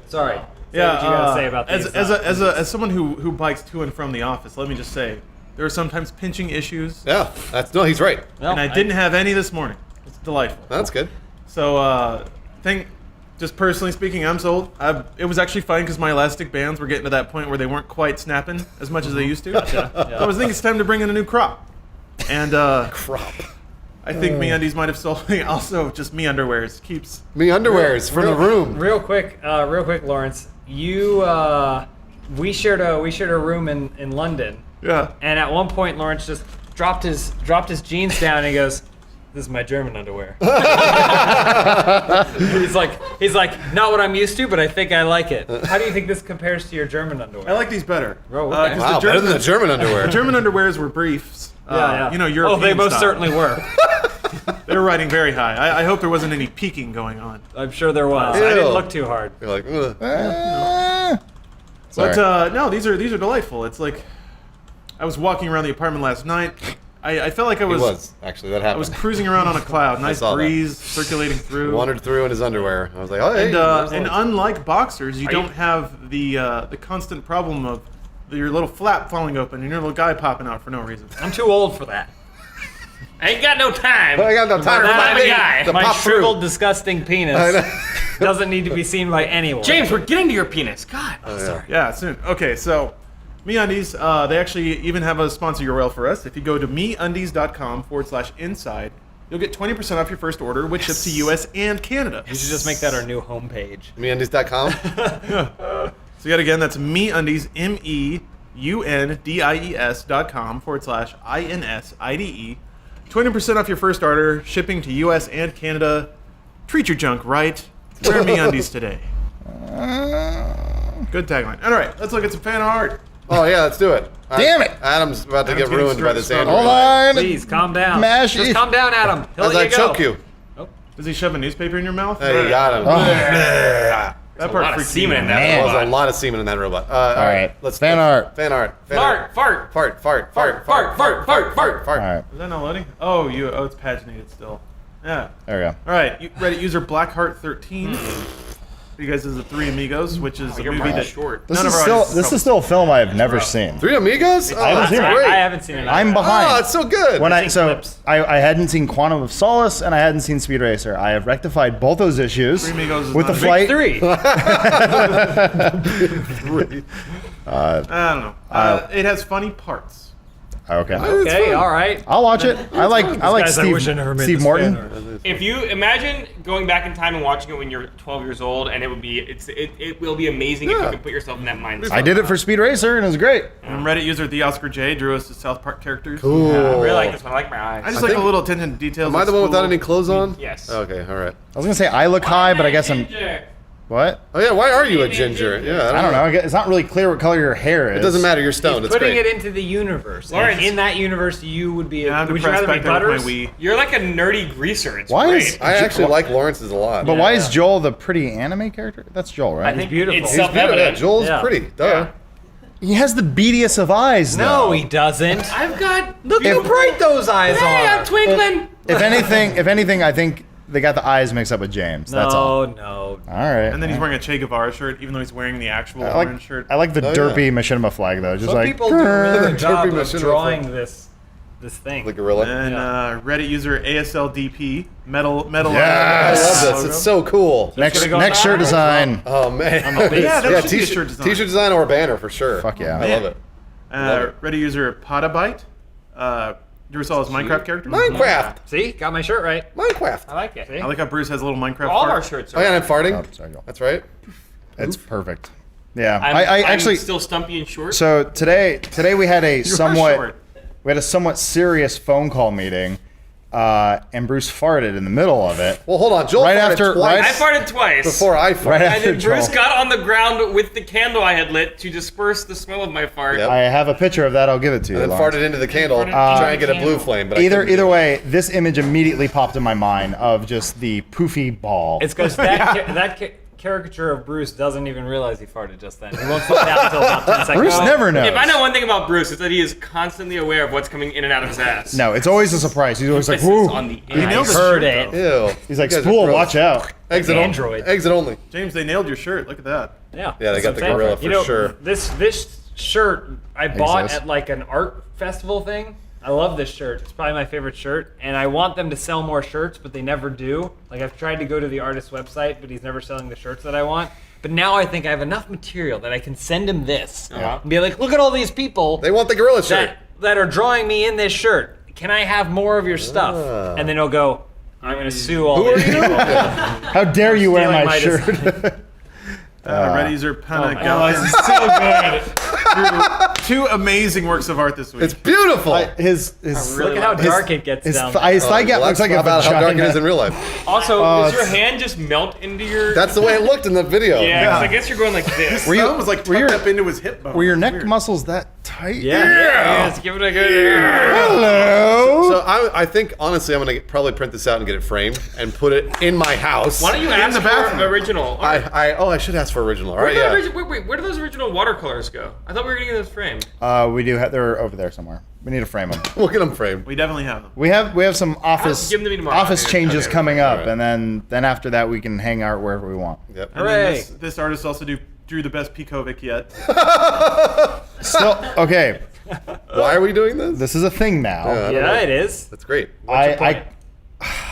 S1: sorry.
S4: Yeah,
S1: what you gotta say about these?
S4: as someone who bikes to and from the office, let me just say there are sometimes pinching issues,
S2: Yeah, he's right.
S1: Well,
S4: and I didn't have any this morning. It's delightful.
S2: That's good.
S4: So, just personally speaking, I'm sold. It was actually fine because my elastic bands were getting to that point where they weren't quite snapping as much as they used to.
S1: Yeah.
S4: So I was thinking it's time to bring in a new crop. And
S2: Crop.
S4: I think MeUndies might have sold me also just me underwears. Keeps
S2: Me underwears for the room.
S1: Real quick, Lawrence. We shared a room in London,
S4: yeah.
S1: and at one point Lawrence just dropped his jeans down and he goes, "This is my German underwear." he's like, not what I'm used to, but I think I like it. How do you think this compares to your German underwear?
S4: I like these better.
S1: Bro, okay.
S4: 'cause
S2: Wow, better than the German underwear.
S4: The German underwears were briefs.
S1: Yeah.
S4: European
S1: Oh, they most
S4: style.
S1: certainly were.
S4: They were riding very high. I hope there wasn't any peaking going on.
S1: I'm sure there was. I
S2: Ew.
S1: didn't look too hard.
S2: You're like, ugh.
S4: But
S3: Sorry.
S4: no, these are delightful. It's like I was walking around the apartment last night. I felt like I
S2: He
S4: was,
S2: was actually that
S4: I was
S2: happened.
S4: cruising around on a cloud. Nice
S2: saw that.
S4: breeze circulating through.
S2: Wandered through in his underwear. I was like, oh, hey.
S4: And
S2: there's
S4: and
S2: Lawrence.
S4: unlike boxers, you
S5: Are
S4: don't
S5: you-
S4: have the constant problem of your little flap falling open and your little guy popping out for no reason.
S1: I'm too old for that.
S5: I ain't got no time.
S2: I got no time for
S1: That-
S2: my thing
S5: guy.
S2: to
S1: My
S2: pop through.
S1: shriveled, disgusting penis doesn't need to be seen by anyone.
S5: James, we're getting to your penis. God.
S1: sorry.
S4: Yeah, soon. Okay, so MeUndies, they actually even have a sponsor URL for us. If you go to meundies.com/inside, you'll get 20% off your first order, which ships to US and Canada.
S1: We should just make that our new homepage.
S2: MeUndies.com.
S4: So yet again, that's MeUndies, meundies.com/INSIDE. 20% off your first order, shipping to US and Canada. Treat your junk right. Wear MeUndies today. Good tagline. All right, let's look at some fan art.
S2: Oh, yeah, let's do it.
S3: Damn it.
S2: Adam's about to
S4: Adam's
S2: get ruined
S4: getting
S2: by this
S4: stressed.
S2: Android.
S3: Hold on.
S1: Please calm down.
S3: Mash
S1: Just
S3: it.
S1: calm down, Adam. He'll
S2: As
S1: let
S2: I
S1: you go.
S2: choke you.
S4: Does he shove a newspaper in your mouth?
S2: Hey, you got him.
S4: That
S5: A
S4: part
S5: lot of
S4: freaked me
S5: semen in
S4: out.
S5: that
S2: There was a
S5: robot.
S2: lot of semen in that robot. All
S3: right.
S2: Let's
S3: Fan art.
S2: Fan art. Fan
S5: Fart,
S2: art.
S5: fart.
S2: Fart. Fart.
S5: Fart, fart, fart, fart, fart.
S2: Fart.
S3: All right.
S4: Is that not loading? Oh, it's paginated still. Yeah.
S3: There we go.
S4: All right, Reddit user Blackheart13. You guys is the Three Amigos, which is a
S5: You're
S4: movie
S5: pretty
S4: that
S5: short.
S3: This
S4: none
S3: is
S4: of our
S3: still
S4: audience
S3: this is still a film I have never seen.
S2: Three Amigos? Oh,
S3: I haven't
S2: that's
S3: seen it.
S2: great.
S1: I haven't seen it.
S3: I'm behind.
S2: Oh, it's so good.
S3: When I
S1: clips.
S3: hadn't seen Quantum of Solace and I hadn't seen Speed Racer. I have rectified both those issues
S4: Three Amigos is
S3: with the
S4: not-
S3: flight.
S1: Three.
S4: I don't know. It has funny parts.
S3: Okay.
S1: Okay, all right.
S3: I'll watch it. I like
S1: Guys, I wish I never made
S3: Steve
S1: this
S3: Morton.
S1: fan art.
S5: If you imagine going back in time and watching it when you're 12 years old, and it will be amazing if
S2: Yeah.
S5: you can put yourself in that mindset.
S3: I did it for Speed Racer and it was great.
S4: And Reddit user The Oscar J drew us the South Park characters.
S2: Cool.
S5: I really like this one. I like my eyes.
S4: I just
S2: I
S4: like
S2: think-
S4: the little attention to details.
S2: Am I
S4: at
S2: the one without
S4: school.
S2: any clothes on?
S5: Yes.
S2: Okay, all right.
S3: I was gonna say I look high, but I guess I'm what?
S2: Oh, yeah, why are you a ginger? Yeah,
S3: I don't know. It's not really clear what color your hair is.
S2: It doesn't matter. You're stoned. It's
S1: Putting
S2: great.
S1: it into the universe.
S5: Lawrence.
S1: And in that universe, you would be.
S4: Yeah, I'm
S1: would you
S4: depressed
S1: rather be
S4: back there with
S1: Butters?
S4: my Wii.
S5: You're like a nerdy greaser. It's
S3: Why
S5: great.
S3: is-
S2: I actually like Lawrence's a lot.
S3: But why is Joel the pretty anime character? That's Joel, right?
S5: I think
S1: beautiful.
S5: it's
S1: He's
S2: He's beautiful. Yeah,
S5: self-evident.
S2: Joel's
S1: Yeah.
S2: pretty. Duh.
S5: Yeah.
S3: He has the beadiest of eyes.
S1: No,
S3: though.
S1: he doesn't.
S5: I've got.
S1: Look how bright those eyes
S5: Hey,
S1: are.
S5: I'm twinkling.
S3: If anything, I think they got the eyes mixed up with James. That's all.
S1: No.
S3: All right.
S4: And then he's wearing a Che Guevara shirt, even though he's wearing the actual
S3: I
S4: orange
S3: like,
S4: shirt.
S3: I like the
S2: Oh,
S3: derpy
S2: yeah.
S3: machinima flag though. Just
S1: Some
S3: like
S1: people do a really good
S2: Derpy
S1: job of
S2: machinima
S1: drawing
S2: flag.
S1: this thing.
S2: The gorilla.
S4: And Reddit user ASLDP metal.
S2: I
S3: Yes!
S2: love this. It's so cool.
S3: next
S1: gonna go
S3: next
S1: on
S3: shirt
S1: the
S3: design.
S2: Oh, man.
S4: Yeah, that should be a
S2: t-shirt,
S4: shirt design.
S2: T-shirt design or a banner for sure.
S3: Fuck yeah.
S2: I love it. Love it.
S4: Reddit user Potabyte. Bruce all his Minecraft character.
S2: Minecraft.
S1: See, got my shirt right.
S2: Minecraft.
S5: I like it.
S1: See?
S4: I like how Bruce has a little Minecraft.
S5: All
S4: fart.
S5: our shirts
S2: Oh,
S5: are.
S2: yeah, and I'm farting.
S3: Oh, sorry, Joel.
S2: That's right.
S3: It's perfect. Yeah.
S5: I'm,
S3: I
S5: I'm
S3: actually
S5: still stumpy and short.
S3: so today we had a
S4: You are
S3: somewhat
S4: short.
S3: serious phone call meeting and Bruce farted in the middle of it.
S2: Well, hold on. Joel
S3: Right
S2: farted
S3: after-
S2: twice
S3: right-
S5: I farted twice.
S2: before I farted.
S3: Right
S5: And
S3: after
S5: then Bruce
S3: Joel.
S5: got on the ground with the candle I had lit to disperse the smell of my fart.
S2: Yep.
S3: I have a picture of that. I'll give it to you.
S2: And then
S3: Lawrence.
S2: farted into the candle,
S5: Farted
S2: trying to
S5: into
S2: get
S5: the
S2: a blue
S5: candle.
S2: flame. But I couldn't do
S3: Either
S2: it.
S3: way, this image immediately popped in my mind of just the poofy ball.
S1: It's because that caricature of Bruce doesn't even realize he farted just then. He won't find out until about 10 seconds.
S3: Bruce never knows.
S5: If I know one thing about Bruce, it's that he is constantly aware of what's coming in and out of his ass.
S3: No, it's always a surprise. He's always like,
S5: Emphasis
S3: "Woo!"
S5: on the
S4: He
S5: end.
S4: nailed the
S1: heard
S4: shirt,
S1: it.
S4: though.
S2: Ew.
S3: He's like,
S2: You guys are
S3: "Spool,
S2: gross.
S3: watch out."
S2: Exit
S1: Android.
S2: Exit only.
S4: James, they nailed your shirt. Look at that.
S1: Yeah,
S2: Yeah, they
S1: that's
S2: got
S1: what
S2: the
S1: I'm saying.
S2: gorilla for
S1: You know,
S2: sure.
S1: This shirt I bought
S3: Exists.
S1: at like an art festival thing. I love this shirt. It's probably my favorite shirt, and I want them to sell more shirts, but they never do. Like I've tried to go to the artist's website, but he's never selling the shirts that I want. But now I think I have enough material that I can send him this and be like, look at all these people
S2: They want the gorilla shirt.
S1: that are drawing me in this shirt. Can I have more of your stuff?
S2: Ah.
S1: And then he'll go, I'm going to sue all
S2: Who are
S1: these
S2: you?
S1: people.
S3: How dare you wear
S1: Stealing
S3: my
S1: my
S3: shirt?
S4: Reddies Penna
S1: my
S4: Gallon
S1: God.
S4: so good. Two amazing works of art this week.
S2: It's beautiful.
S3: His
S1: Look at how
S2: His-
S1: dark it gets
S3: his
S1: down.
S3: thigh
S2: Well,
S3: gap looks
S2: that's
S3: like a
S2: about how dark it
S3: vagina.
S2: is in real life.
S5: Also, does your
S3: it's-
S5: hand just melt into your...
S2: That's the way it looked in the video.
S5: yeah, 'cause I guess you're going like this.
S3: Were you-
S4: Thumb was like
S3: were
S4: tucked
S3: your-
S4: up into his hip bone.
S3: Were your
S4: It's
S3: neck
S4: weird.
S3: muscles that tight?
S1: yeah. Just give it a good...
S3: Hello.
S2: So I think honestly I'm gonna probably print this out and get it framed and put it in my house.
S5: Why don't you ask
S4: the
S5: for
S4: bathroom.
S5: original?
S2: I should ask for original. All right, yeah.
S5: Wait, where do those original watercolors go? I thought we were getting those framed.
S3: We do have. They're over there somewhere. We need to frame them.
S2: We'll get them framed.
S4: We definitely have them.
S3: We have some office
S5: give them to me tomorrow.
S3: office
S5: Okay,
S3: changes
S2: okay.
S3: coming up,
S2: Alright.
S3: and then after that we can hang out wherever we want.
S2: Yep.
S4: And then
S1: Hooray.
S4: this artist also drew the best Pekovic yet.
S3: Still okay.
S2: Why are we doing this?
S3: This is a thing now.
S2: I don't know.
S1: Yeah, it is.
S2: That's great.
S3: I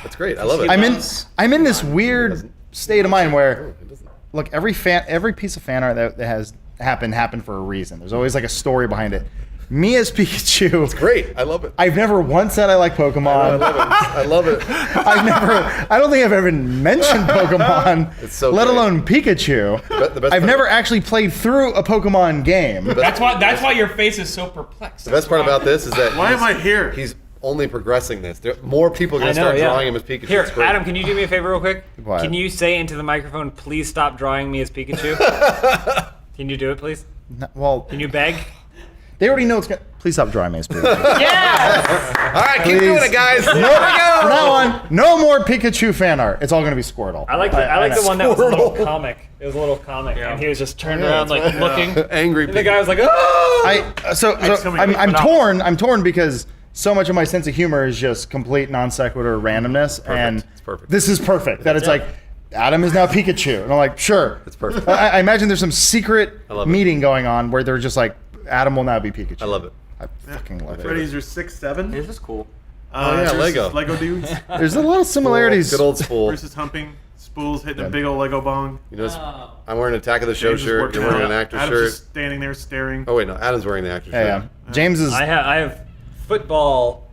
S2: That's great. I love it.
S3: I'm in this weird state of mind where
S2: It doesn't-
S3: look, every piece of fan art that has happened for a reason. There's always like a story behind it. Me as Pikachu,
S2: Great. I love it.
S3: I've never once said I like
S2: I
S3: Pokemon.
S2: love it. I love it.
S3: I don't think I've ever mentioned Pokemon,
S2: It's so
S3: let
S2: great.
S3: alone Pikachu.
S2: The best
S3: I've
S2: part-
S3: never actually played through a Pokemon game.
S5: That's why your face is so perplexed.
S2: The best part about this is that
S4: Why am I here?
S2: he's only progressing this. More people are going to start drawing him as Pikachu.
S1: Here,
S2: It's great.
S1: Adam, can you do me a favor real quick?
S3: What?
S1: Can you say into the microphone, please stop drawing me as Pikachu? Can you do it, please?
S3: Well,
S1: Can you beg?
S3: they already know it's gonna. Please stop drawing me as Pikachu.
S1: Yes!
S2: All right, keep doing it, guys.
S3: From now on, no more Pikachu fan art. It's all gonna be Squirtle.
S1: I like the
S3: know.
S1: one that was a little
S2: Squirtle.
S1: comic. It was a little comic,
S5: Yeah.
S1: and he was just turned
S2: Yeah,
S1: around
S2: that's
S1: like looking.
S2: Angry
S1: And the
S2: Pikachu.
S1: guy was like, oh!
S3: I'm torn because so much of my sense of humor is just complete non sequitur randomness, and
S2: It's perfect.
S3: this is perfect. That it's like Adam is now Pikachu, and I'm like, sure.
S2: It's perfect.
S3: I imagine there's some secret
S2: love it.
S3: meeting going on where they're just like, Adam will now be Pikachu.
S2: I love it.
S3: I fucking love it.
S4: Freddy's are 6'7".
S5: This is cool.
S2: Oh, yeah,
S4: versus
S2: Lego.
S4: Lego dudes
S3: There's a lot of similarities.
S2: Good old spool.
S4: versus humping. Spools hitting a big old Lego bong.
S2: You know, I'm wearing an Attack of the Show
S4: James is
S2: shirt.
S4: working
S2: You're wearing
S4: out.
S2: an actor
S4: Adam's
S2: shirt.
S4: just standing there staring.
S2: Oh wait, no, Adam's wearing the actor
S3: Yeah,
S2: shirt.
S3: yeah. James is.
S1: I have football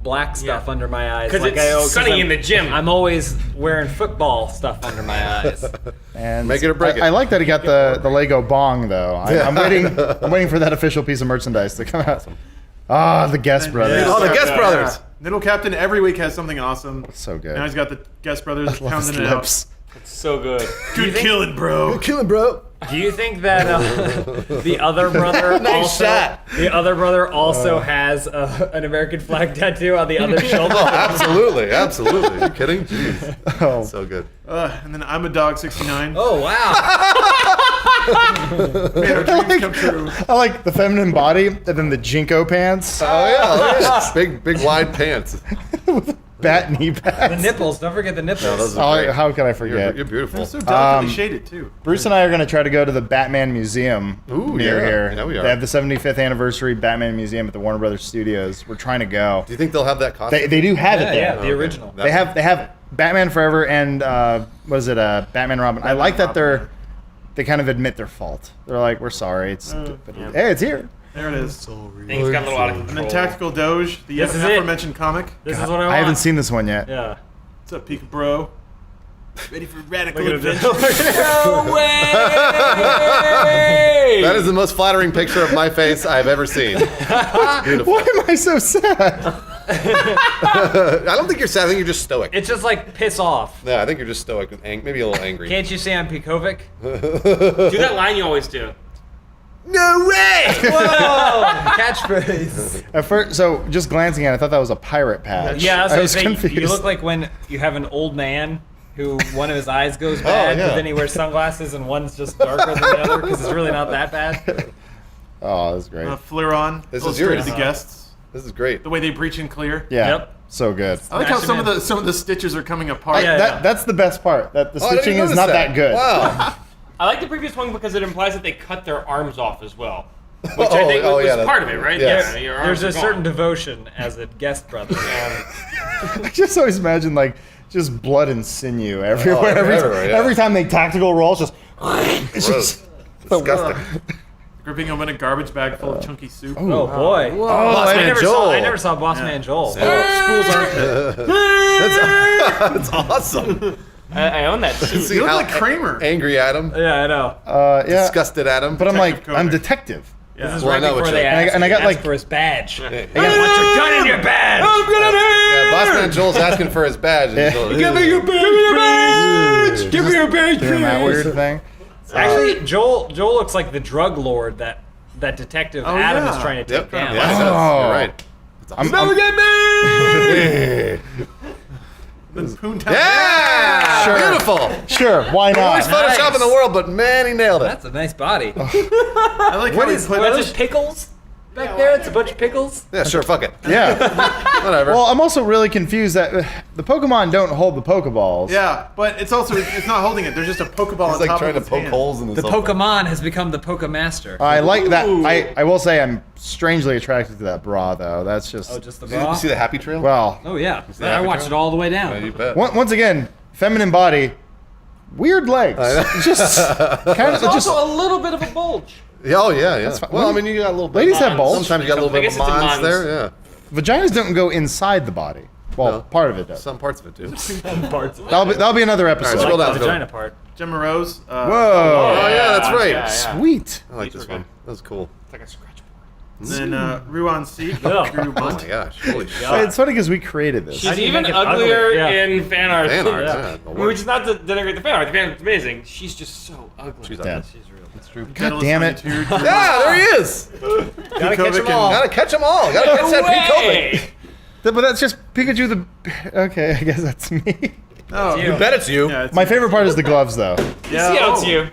S1: black stuff under my eyes.
S5: Because
S1: like
S5: it's sunny in the gym.
S1: I'm always wearing football stuff under my eyes.
S3: And
S2: Make it or break it.
S3: I like that he got the Lego bong though. I'm waiting for that official piece of merchandise to come out. Ah, the Guest Brothers.
S2: Oh, the Guest
S4: Yeah.
S2: Brothers.
S4: Niddle Captain every week has something awesome.
S3: So good.
S4: Now he's got the Guest Brothers
S3: Love his
S4: pounding it out.
S3: lips.
S5: So good.
S4: Good killing, bro.
S2: Killing, bro.
S1: Do you think that the other brother the other brother also has an American flag tattoo on the other shoulder?
S2: Oh, absolutely, absolutely. Are you kidding? Jeez.
S3: Oh.
S2: So good.
S4: And then I'm a dog 69.
S1: Oh wow!
S4: Made our dreams come true.
S3: I like the feminine body and then the Jinko pants,
S2: Oh yeah. Big wide pants.
S3: bat knee
S1: The
S3: pads.
S1: nipples. Don't forget the nipples.
S2: No, those are great.
S3: How can I
S2: You're
S3: forget?
S2: beautiful.
S4: They're so delicately
S3: Um,
S4: shaded too.
S3: Bruce and I are going to try to go to the Batman Museum
S2: Ooh,
S3: near
S2: yeah.
S3: here.
S2: Yeah, we are.
S3: They have the 75th anniversary Batman Museum at the Warner Brothers Studios. We're trying to go.
S2: Do you think they'll have that costume?
S3: They do have
S1: Yeah,
S3: it there.
S1: yeah, the
S2: Okay.
S1: original.
S3: They have Batman Forever and what is it? Batman and Robin. I like that they kind of admit their fault. They're like, we're sorry. It's hey, it's here.
S4: There it is.
S5: Things got a little out of
S4: And
S5: control.
S4: then Tactical Doge, the
S1: This is it.
S4: aforementioned comic.
S1: This is what I want.
S3: I haven't seen this one yet.
S1: Yeah.
S4: What's up, Pika Bro? Ready for radical
S1: Look at it.
S4: adventure?
S5: No way!
S2: That is the most flattering picture of my face I've ever seen. It's beautiful.
S3: Why am I so sad?
S2: I don't think you're sad. I think you're just stoic.
S1: It's just like piss off.
S2: Yeah, I think you're just stoic, and maybe a little angry.
S1: Can't you say I'm Pekovic?
S5: Do that line you always do.
S2: No way!
S1: Whoa! Catchphrase.
S3: At first, so just glancing at it, I thought that was a pirate patch.
S1: Yeah,
S3: I
S1: so
S3: was confused.
S1: you look like when you have an old man who one of his eyes goes bad,
S2: yeah.
S1: but then he wears sunglasses and one's just darker than the other because it's really not that bad.
S3: Oh, that's great.
S4: Fleuron.
S2: This is
S4: illustrated
S2: yours.
S4: the guests.
S2: This is great.
S4: The way they breach and clear.
S3: Yeah.
S1: Yep.
S3: So good.
S4: I like how
S1: Smash 'em
S4: some of the stitches are coming apart.
S3: That's the best part. That the
S2: Oh, I didn't
S3: stitching is
S2: notice
S3: not that good.
S2: Wow.
S5: I like the previous one because it implies that they cut their arms off as well. Which
S2: Oh,
S5: I think was
S2: yeah,
S5: part of it, right?
S2: yes.
S5: Yeah, your arms
S1: There's a
S5: are
S1: certain
S5: gone.
S1: devotion as a guest brother.
S3: I just always imagine like just blood and sinew everywhere.
S2: everywhere, yeah.
S3: Every time they tactical roll, it's just it's
S2: Gross.
S3: just
S2: Disgusting.
S4: Gripping open a garbage bag full of chunky soup.
S1: Oh boy!
S2: Boss
S1: I
S2: Man
S1: never
S2: Joel.
S1: saw Boss Man Joel.
S4: Spools armpit.
S2: That's awesome.
S5: I own that suit.
S2: See
S4: You look
S2: how
S4: like Kramer.
S2: angry at him,
S1: Yeah, I know.
S3: yeah.
S2: disgusted at him.
S3: But I'm like,
S4: Detective
S3: I'm
S4: Coder.
S3: detective.
S1: This is
S2: Well, I
S1: right
S2: know what
S1: before they
S2: you're-
S1: ask,
S3: and I got,
S1: ask
S3: like-
S1: for his badge.
S2: Yeah.
S1: I want your gun in your badge.
S2: Yeah, Boss Man Joel's asking for his badge. And he's
S3: Yeah.
S2: like,
S1: Give me your badge. Give me your badge.
S3: Doing that
S1: please.
S3: weird thing.
S1: Actually, Joel looks like the drug lord that Detective
S4: Oh,
S1: Adam
S4: yeah.
S1: is trying to
S2: Yep.
S1: take down.
S2: Yeah,
S3: Oh.
S2: you're right.
S3: I'm,
S4: Poontown.
S2: Yeah!
S3: Sure.
S2: Beautiful.
S3: sure, why
S2: Worst
S3: not?
S2: Photoshop in the world, but man, he nailed it.
S1: That's a nice body.
S4: I like how
S1: What
S4: he
S1: is
S4: put
S1: that's just pickles back there? It's a bunch of pickles.
S2: Yeah, sure, fuck it.
S3: Yeah.
S2: Whatever.
S3: Well, I'm also really confused that the Pokemon don't hold the Pokeballs.
S4: Yeah, but it's also it's not holding it. There's just a Pokeball
S2: He's
S4: on
S2: like
S4: top
S2: trying
S4: of
S2: to
S4: his
S2: poke
S4: hand.
S2: holes in the
S1: The Pokemon has become the Pokemaster.
S3: I like that. I will say I'm strangely attracted to that bra, though. That's just.
S1: Oh, just the
S2: Did you
S1: bra.
S2: see the happy trail?
S3: well,
S1: Oh yeah,
S2: the
S1: I
S2: happy
S1: watched
S2: trail?
S1: it all the way
S2: Yeah,
S1: down.
S2: you bet.
S3: once again, feminine body, weird legs. Just kind of just.
S5: Also a little bit of a bulge.
S2: Yeah, oh, yeah, yeah.
S3: fine.
S2: Well, I mean, you got a little bit.
S3: Ladies have
S5: Mons.
S3: bulge.
S2: Sometimes you got a little
S5: I
S2: bit of
S5: guess it's a
S2: mons
S5: mons.
S2: there, yeah.
S3: Vaginas don't go inside the body. Well,
S2: No.
S3: part of it does.
S2: Some parts of it do.
S1: Parts of it.
S3: That'll be another episode.
S2: Scroll down.
S1: The vagina part.
S4: Gemma Rose.
S3: Whoa.
S2: Oh, yeah, that's right.
S5: Yeah, yeah.
S3: Sweet.
S2: I like this one. That was cool.
S5: It's like a scratch board.
S4: Then Ruan Seek.
S1: Ugh.
S4: Drew
S2: Oh
S4: Bunt.
S2: my gosh. Holy shit.
S1: Yeah.
S3: It's funny because we created this.
S1: How
S5: She's
S1: do you
S5: even
S1: make it
S5: uglier
S1: ugly? Yeah.
S5: in fan art.
S2: Fan art,
S1: Yeah.
S2: yeah. the
S5: Which
S2: worst.
S5: is not to denigrate the fan art. The fan art's amazing. She's just so ugly.
S2: She's
S3: Yeah.
S2: ugly.
S1: She's real.
S2: That's true.
S3: God damn it.
S2: Yeah, there he is.
S1: Gotta catch them
S4: Kovic
S1: all.
S2: Gotta catch them all. Gotta catch that Pekovic.
S5: Way!
S3: But that's just Pikachu the. Okay, I guess that's me.
S4: Oh,
S1: You.
S2: Bet it's you.
S4: yeah, it's,
S3: My favorite part is the gloves, though.
S4: yeah,
S5: See how it's
S4: oh.
S5: you.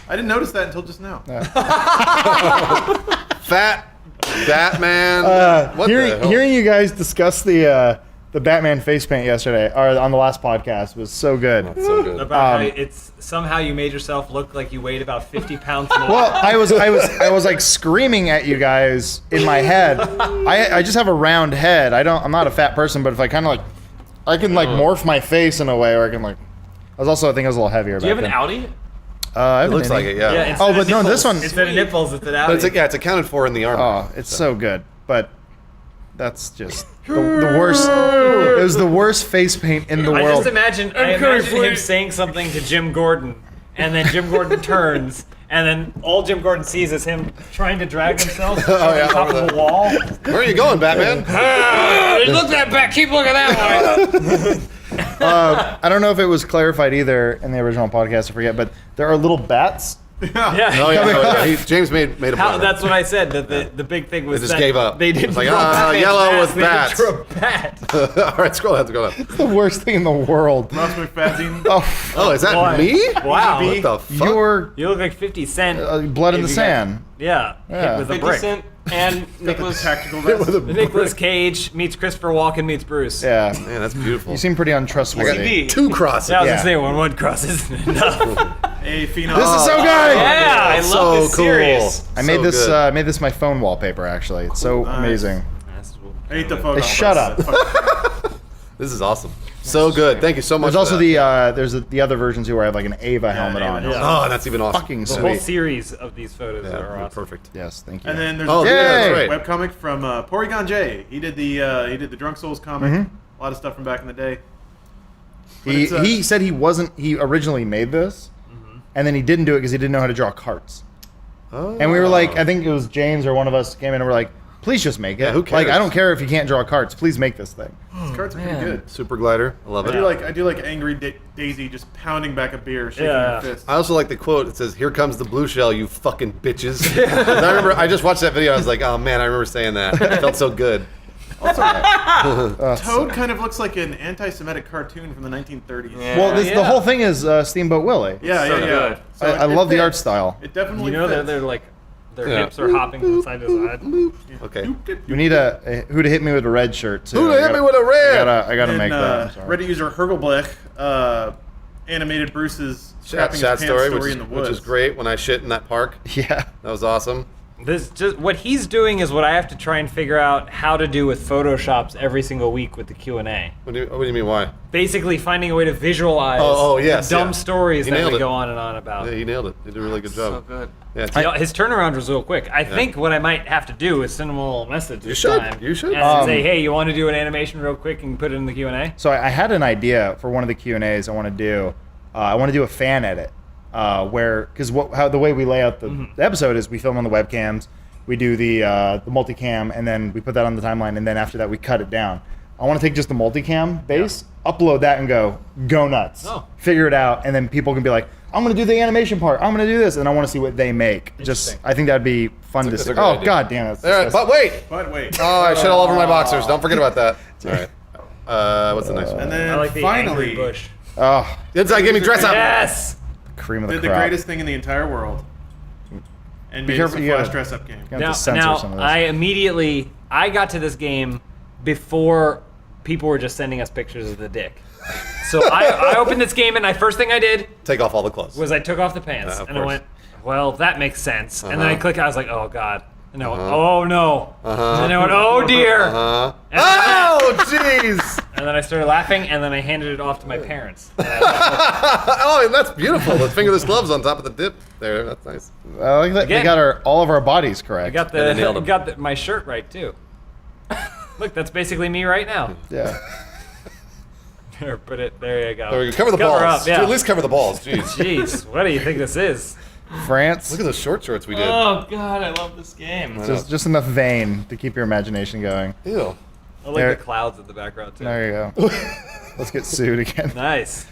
S4: I didn't notice that until just now.
S2: Fat Batman. What the hell?
S3: Hearing you guys discuss the Batman face paint yesterday, or on the last podcast, was so good.
S2: That's so good.
S1: About how it's somehow you made yourself look like you weighed about 50 pounds more.
S3: Well, I was like screaming at you guys in my head. I just have a round head. I'm not a fat person, but if I kind of like, I can like morph my face in a way, or I can like. I think I was a little heavier.
S5: Do you have an Audi?
S3: I
S2: It looks like it, yeah.
S1: instead
S3: Oh,
S1: of
S3: but no,
S1: nipples-
S3: this one-
S1: instead of nipples, it's an Audi.
S2: But it's accounted for in the armor.
S3: Oh, it's so good, but that's just the worst. It was the worst face paint in the
S1: I
S3: world.
S1: just imagine him saying something to Jim Gordon, and then Jim Gordon turns, and then all Jim Gordon sees is him trying to drag himself
S2: yeah,
S1: on top
S2: over
S1: of
S2: the-
S1: the wall.
S2: Where are you going, Batman?
S1: Look that back. Keep looking that way.
S3: I don't know if it was clarified either in the original podcast. I forget, but there are little bats.
S1: Yeah.
S2: Oh yeah, James made a point.
S1: How,
S2: of
S1: that's
S2: that.
S1: what I said. That the big thing was
S2: They just
S1: that
S2: gave up.
S1: They
S2: It's
S1: didn't
S2: like,
S1: draw Batman's
S2: yellow
S1: bats,
S2: with
S1: they
S2: bats.
S1: drew a bat.
S2: All right, scroll down.
S3: It's the worst thing in the world.
S4: Ross McFadden.
S3: Oh,
S2: Oh, is that
S1: Boy.
S2: me?
S1: Wow.
S2: What the fuck?
S3: your
S1: You look like 50 Cent.
S3: blood in the
S1: If you got-
S3: sand.
S1: Yeah.
S3: Yeah.
S1: Hit with a
S5: 50
S1: brick.
S5: Cent and Nicholas.
S4: Tactical vest.
S1: Nicolas Cage meets Christopher Walken meets Bruce.
S3: Yeah,
S2: Man, that's beautiful.
S3: you seem pretty
S2: I
S3: untrustworthy.
S2: got 2 crosses.
S1: Yeah, I was
S3: Yeah.
S1: gonna say one cross isn't enough.
S4: A phenom.
S3: This is so good.
S1: Yeah, I
S2: That's
S1: love
S2: so
S1: this
S2: cool.
S1: series.
S3: I made
S2: So
S3: this.
S2: good.
S3: I made this my phone wallpaper. Actually, it's so amazing.
S4: I hate the photo.
S3: Hey, shut up.
S2: This is awesome. So good. Thank you so much.
S3: There's also
S2: for that.
S3: the other versions who I have like an Ava helmet on.
S4: Ava.
S2: Oh, that's even awesome.
S3: Fucking
S1: The whole
S3: sweet.
S1: series of these photos
S2: Yeah,
S1: are awesome.
S2: perfect.
S3: Yes, thank you.
S4: And then there's
S2: Oh,
S4: a
S2: yeah, that's
S3: Yay.
S2: right.
S4: webcomic from Porygon J. He did the Drunk Souls comic. A lot of stuff from back in the day. But
S3: he
S4: it's,
S3: he said he originally made this, and then he didn't do it because he didn't know how to draw carts.
S2: Oh.
S3: And we were like, I think it was James or one of us came in and we're like, please just make it.
S2: Yeah, who
S3: Like, I
S2: cares?
S3: don't care if you can't draw cards. Please make this thing.
S4: These cards are pretty
S1: man.
S4: good.
S2: Super glider. I love it.
S4: I do like Angry Daisy just pounding back a beer, shaking
S1: Yeah.
S4: her fist.
S2: I also like the quote. It says, "Here comes the blue shell, you fucking bitches." 'Cause I remember I just watched that video. I was like, "Oh man, I remember saying that. It felt so good."
S4: Toad kind of looks like an anti-Semitic cartoon from the 1930s.
S3: Well, the
S1: yeah.
S3: whole thing is Steamboat Willie.
S4: Yeah,
S5: So
S4: yeah, yeah.
S5: good.
S4: So
S3: I
S4: it
S3: love the
S4: fits.
S3: art style.
S4: It definitely
S1: You know,
S4: fits.
S1: they're like, their
S2: Yeah.
S1: hips are hopping from side to side.
S2: Okay.
S3: We need a who to hit me with a red shirt too.
S2: Who to
S3: I
S2: hit
S3: gotta-
S2: me with a red?
S3: I gotta
S4: And,
S3: make that. I'm sorry.
S4: Reddit user Hergelblech animated Bruce's
S2: Chat
S4: crapping his pants
S2: story,
S4: in the woods.
S2: which is great. When I shit in that park,
S3: Yeah.
S2: that was awesome.
S1: This just what he's doing is what I have to try and figure out how to do with Photoshops every single week with the Q&A.
S2: What do you mean? Why?
S1: Basically, finding a way to visualize
S2: yes,
S1: the dumb
S2: yeah.
S1: stories
S2: He
S1: that
S2: nailed
S1: we
S2: it.
S1: go on and on about.
S2: Yeah, you nailed it. You did a really good job.
S5: So good.
S2: Yeah,
S1: You know, his turnaround was real quick. I think what I might have to do is send him a little message this
S2: should.
S1: time.
S2: You should.
S1: And say, hey, you want to do an animation real quick and put it in the Q&A?
S3: So I had an idea for one of the Q&As I want to do. I want to do a fan edit where, because how the way we lay out the episode is we film on the webcams, we do the multicam, and then we put that on the timeline, and then after that we cut it down. I want to take just the multicam base, upload that, and go nuts.
S1: Oh.
S3: Figure it out, and then people can be like, I'm going to do the animation part. I'm going to do this, and I want to see what they make. Just, I think that'd be fun to
S2: That's
S3: see.
S2: a good
S3: Oh,
S2: idea.
S3: god damn it.
S2: All right, but wait.
S4: But wait.
S2: Oh, I shit all over my boxers. Don't forget about that. All right. What's the next one?
S4: And then
S1: I like the
S4: finally,
S1: angry bush.
S3: Oh,
S2: It's like, give me dress up.
S1: Yes!
S3: cream of the
S4: did the
S3: crop.
S4: greatest thing in the entire world. And
S3: Be
S4: made
S3: careful,
S4: us a
S3: you
S4: Flash
S3: gotta-
S4: dress-up game.
S3: You have to censor
S1: Now,
S3: some of this.
S1: I got to this game before people were just sending us pictures of the dick. So I opened this game and first thing I did
S2: Take off all the clothes.
S1: was I took off the pants
S2: Of
S1: and I
S2: course.
S1: went, well, that makes sense. And then I clicked, I was like, oh god. And I went,
S2: Uh-huh.
S1: oh no. And then I went, oh dear.
S2: Oh, jeez.
S1: And then I started laughing and then I handed it off to my parents.
S2: Oh, that's beautiful. The fingerless gloves on top of the dip there. That's nice.
S3: I like that.
S1: Again.
S3: They got all of our bodies correct.
S1: I got
S2: Yeah, they nailed 'em.
S1: my shirt right too. Look, that's basically me right now.
S3: Yeah.
S1: Here, put it. There you go.
S2: There we go. Cover the balls.
S1: Up, yeah.
S2: At least cover the balls. Jeez.
S1: Jeez, what do you think this is?
S3: France.
S2: Look at those short shorts we did.
S5: Oh god, I love this game.
S3: Just enough vein to keep your imagination going.
S2: Ew.
S1: I like
S3: There-
S1: the clouds in the background too.
S3: There you go. Let's get sued again.
S1: Nice.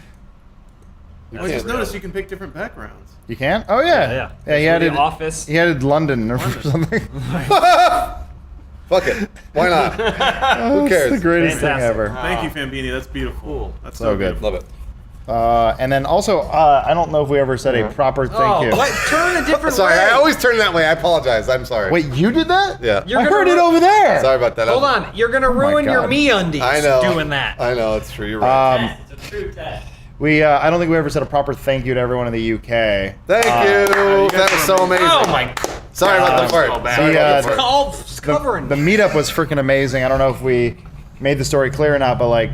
S4: I just noticed you can pick different backgrounds.
S3: You can? Oh yeah.
S1: Yeah.
S3: Yeah. He
S1: For
S3: added
S1: the office.
S3: He added London or something.
S2: Fuck it. Why not? Who
S3: It's
S2: cares?
S3: the greatest
S1: Fantastic.
S3: thing ever.
S4: Thank you, Fambini. That's beautiful.
S5: Cool.
S4: That's
S3: So good.
S4: beautiful.
S2: Love it.
S3: And then also, I don't know if we ever said a proper thank
S1: Oh,
S3: you.
S1: what? Turn a different
S2: Sorry,
S1: way.
S2: I always turn that way. I apologize. I'm sorry.
S3: Wait, you did that?
S2: Yeah.
S1: You're
S3: I
S1: gonna
S3: heard it
S1: ru-
S3: over there.
S2: Sorry about that.
S1: Hold on. You're going to
S3: my
S1: ruin your
S3: God.
S1: MeUndies
S2: I know.
S1: doing that.
S2: I know. It's true. You're right.
S5: It's a true test.
S3: I don't think we ever said a proper thank you to everyone in the UK.
S2: Thank you. That was so amazing.
S1: Oh, my.
S2: Sorry about the part.
S5: so bad.
S2: Sorry about
S3: The,
S2: the part.
S1: All covering.
S3: The meetup was freaking amazing. I don't know if we made the story clear or not, but like,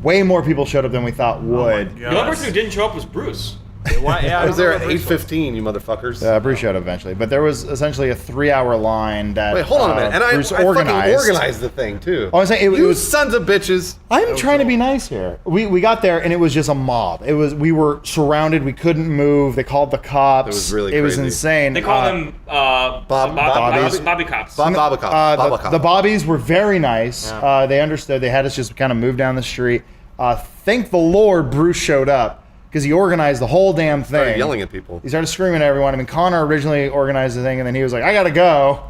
S3: way more people showed up than we thought would.
S5: The only person who didn't show up was Bruce.
S1: Why, yeah,
S2: I was there at
S1: don't know what Bruce
S2: 8:15, you motherfuckers.
S3: Bruce showed up eventually, but there was essentially a 3-hour line that
S2: Wait, hold on a minute. And I
S3: Bruce
S2: fucking
S3: organized.
S2: organized the thing, too.
S3: Oh, I'm saying it
S2: You
S3: was.
S2: sons of bitches.
S3: I'm trying to be nice here. We got there and it was just a mob. We were surrounded. We couldn't move. They called the cops.
S2: It was really
S3: It was
S2: crazy.
S3: insane.
S5: They call them
S3: Bobbies.
S5: Bobby cops.
S2: Bob Cop. Bob Cop.
S3: The Bobbies were very nice. They understood. They had us just kind of move down the street. Thank the Lord Bruce showed up because he organized the whole damn thing.
S2: Started yelling at people.
S3: He started screaming at everyone. I mean, Connor originally organized the thing, and then he was like, "I gotta go."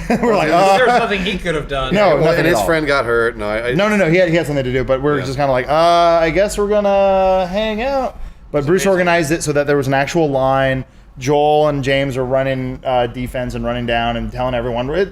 S3: We're like,
S1: There's nothing he could have done.
S3: No,
S2: Well,
S3: nothing
S2: and
S3: at
S2: his
S3: all.
S2: friend got hurt. No,
S3: No. He had something to do, but we're
S2: Yeah.
S3: just kind of like, I guess we're gonna hang out. But Bruce organized it so that there was an actual line. Joel and James were running defense and running down and telling everyone, wait,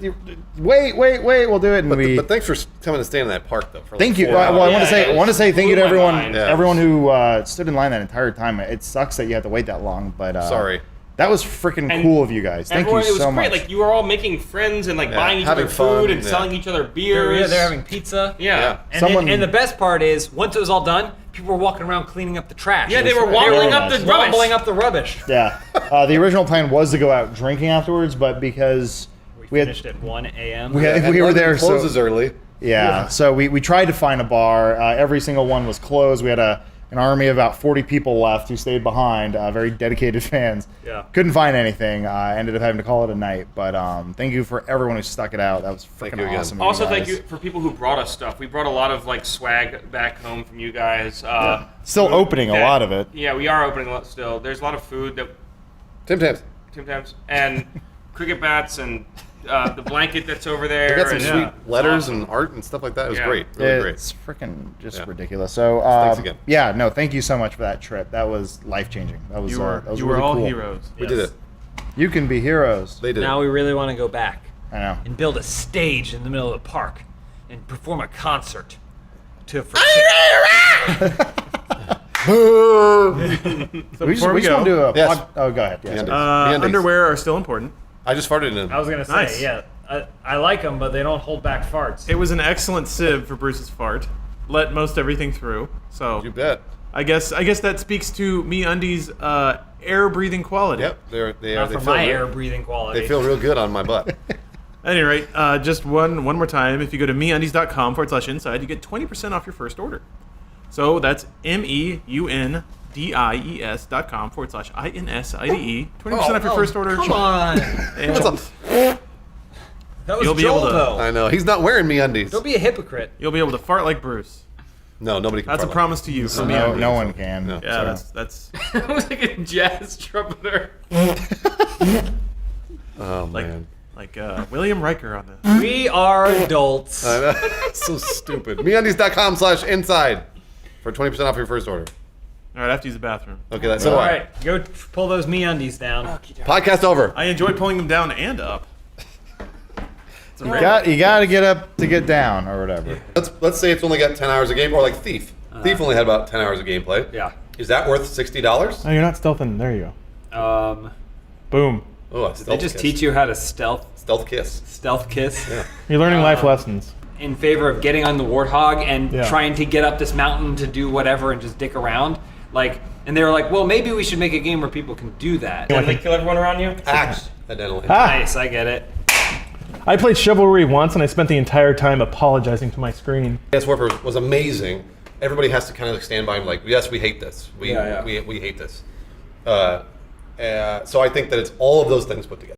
S3: we'll do it. And
S2: But thanks for coming to stand in that park, though. For like
S3: thank you.
S2: 4
S3: Well, I
S2: hours.
S3: want to say,
S5: it
S3: thank you to
S5: blew my
S3: everyone,
S5: mind.
S2: Yeah.
S3: everyone who stood in line that entire time. It sucks that you had to wait that long, but
S2: Sorry.
S3: that was freaking
S5: And
S3: cool of you guys. Thank
S5: Everyone,
S3: you
S5: it was
S3: so
S5: great.
S3: much.
S5: Like you were all making friends and like buying each
S2: having
S5: other food
S2: fun,
S5: and
S2: yeah.
S5: selling each other
S1: They're,
S5: beers.
S1: they're having pizza.
S5: Yeah.
S1: And, and the best part is, once it was all done, people were walking around cleaning up the trash.
S5: Yeah, they were wobbling up the rubbish.
S1: wobbling up the rubbish.
S3: Yeah. The original plan was to go out drinking afterwards, but because
S1: We
S3: had
S1: finished at 1 a.m.
S3: we had-
S2: And
S3: we were
S2: London
S3: there, so
S2: closes early.
S3: yeah. So we tried to find a bar. Every single one was closed. We had a an army of about 40 people left who stayed behind, very dedicated fans.
S1: Yeah.
S3: Couldn't find anything. Ended up having to call it a night. But thank you for everyone who stuck it out. That was
S2: Thank
S3: freaking
S2: you again.
S3: awesome. of
S5: Also,
S3: guys.
S5: thank you for people who brought us stuff. We brought a lot of like swag back home from you guys.
S3: Still opening a lot of it.
S5: Yeah, we are opening a lot still. There's a lot of food that
S2: Tim Tams.
S5: Tim Tams and cricket bats and the blanket that's over there.
S2: We got some
S5: and,
S2: sweet letters
S5: awesome.
S2: and art and stuff like that. It was
S5: Yeah.
S2: great. Really great.
S3: It's freaking just
S2: Yeah.
S3: ridiculous. So
S2: Thanks again.
S3: yeah, no, thank you so much for that trip. That was life changing. That was
S4: You were
S3: that was
S4: you were
S3: really
S4: all
S3: cool.
S4: heroes.
S2: We did it.
S3: You can be heroes.
S2: They did
S1: Now
S2: it.
S1: we really want to go back
S3: I know.
S1: and build a stage in the middle of the park and perform a concert for
S4: So
S3: We just
S4: before we
S3: just want to do
S4: go,
S3: a
S2: Yes.
S3: Oh, go ahead. Yeah,
S2: MeUndies.
S3: sorry.
S2: MeUndies.
S4: underwear are still important.
S2: I just farted in them.
S1: I was gonna say,
S4: Nice.
S1: yeah, I like them, but they don't hold back farts.
S4: It was an excellent sieve for Bruce's fart. Let most everything through. So
S2: You bet.
S4: I guess that speaks to MeUndies' air breathing quality.
S2: Yep. They are.
S1: Not
S2: They
S1: for
S2: feel
S1: my
S2: real-
S1: air breathing quality.
S2: They feel real good on my butt.
S4: At any rate, just one more time. If you go to meundies.com/inside, you get 20% off your first order. So that's meundies.com/inside. 20% off your first order.
S1: Come on.
S4: And
S1: That was
S4: You'll be
S1: Joel,
S4: able to-
S1: though.
S2: I know. He's not wearing MeUndies.
S1: Don't be a hypocrite.
S4: you'll be able to fart like Bruce.
S2: No, nobody can.
S4: That's a
S2: fart like
S4: promise to you from
S3: No,
S4: MeUndies.
S3: no one can.
S2: No.
S4: Yeah,
S3: So-
S4: that's
S5: It was like a jazz trumpeter.
S2: Oh
S4: like
S2: man.
S4: William Riker on the.
S1: We are adults.
S2: I know. So stupid. MeUndies.com/inside for 20% off your first order.
S4: All right, I have to use the bathroom.
S2: Okay, that's
S1: All
S2: so
S1: right, go pull those MeUndies down.
S2: Podcast over.
S4: I enjoy pulling them down and up. It's a
S3: You
S4: rare-
S3: got to get up to get down or whatever.
S2: Let's say it's only got 10 hours of game, or like Thief. Thief only had about 10 hours of gameplay.
S1: Yeah.
S2: Is that worth $60?
S7: Oh, you're not stealthing. There you go. Boom.
S2: Oh, a
S1: They
S2: stealth
S1: just
S2: kiss.
S1: teach you how to stealth
S2: kiss.
S1: kiss
S2: Yeah.
S7: You're learning life lessons.
S1: in favor of getting on the warthog and
S7: Yeah.
S1: trying to get up this mountain to do whatever and just dick around. Like, and they were like, well, maybe we should make a game where people can do that.
S5: And they kill everyone around you?
S2: Accidentally.
S1: Nice, I get it.
S7: I played Chivalry once, and I spent the entire time apologizing to my screen.
S2: PS4 was amazing. Everybody has to kind of like stand by and like, yes, we hate this. We hate this. So I think that it's all of those things put together.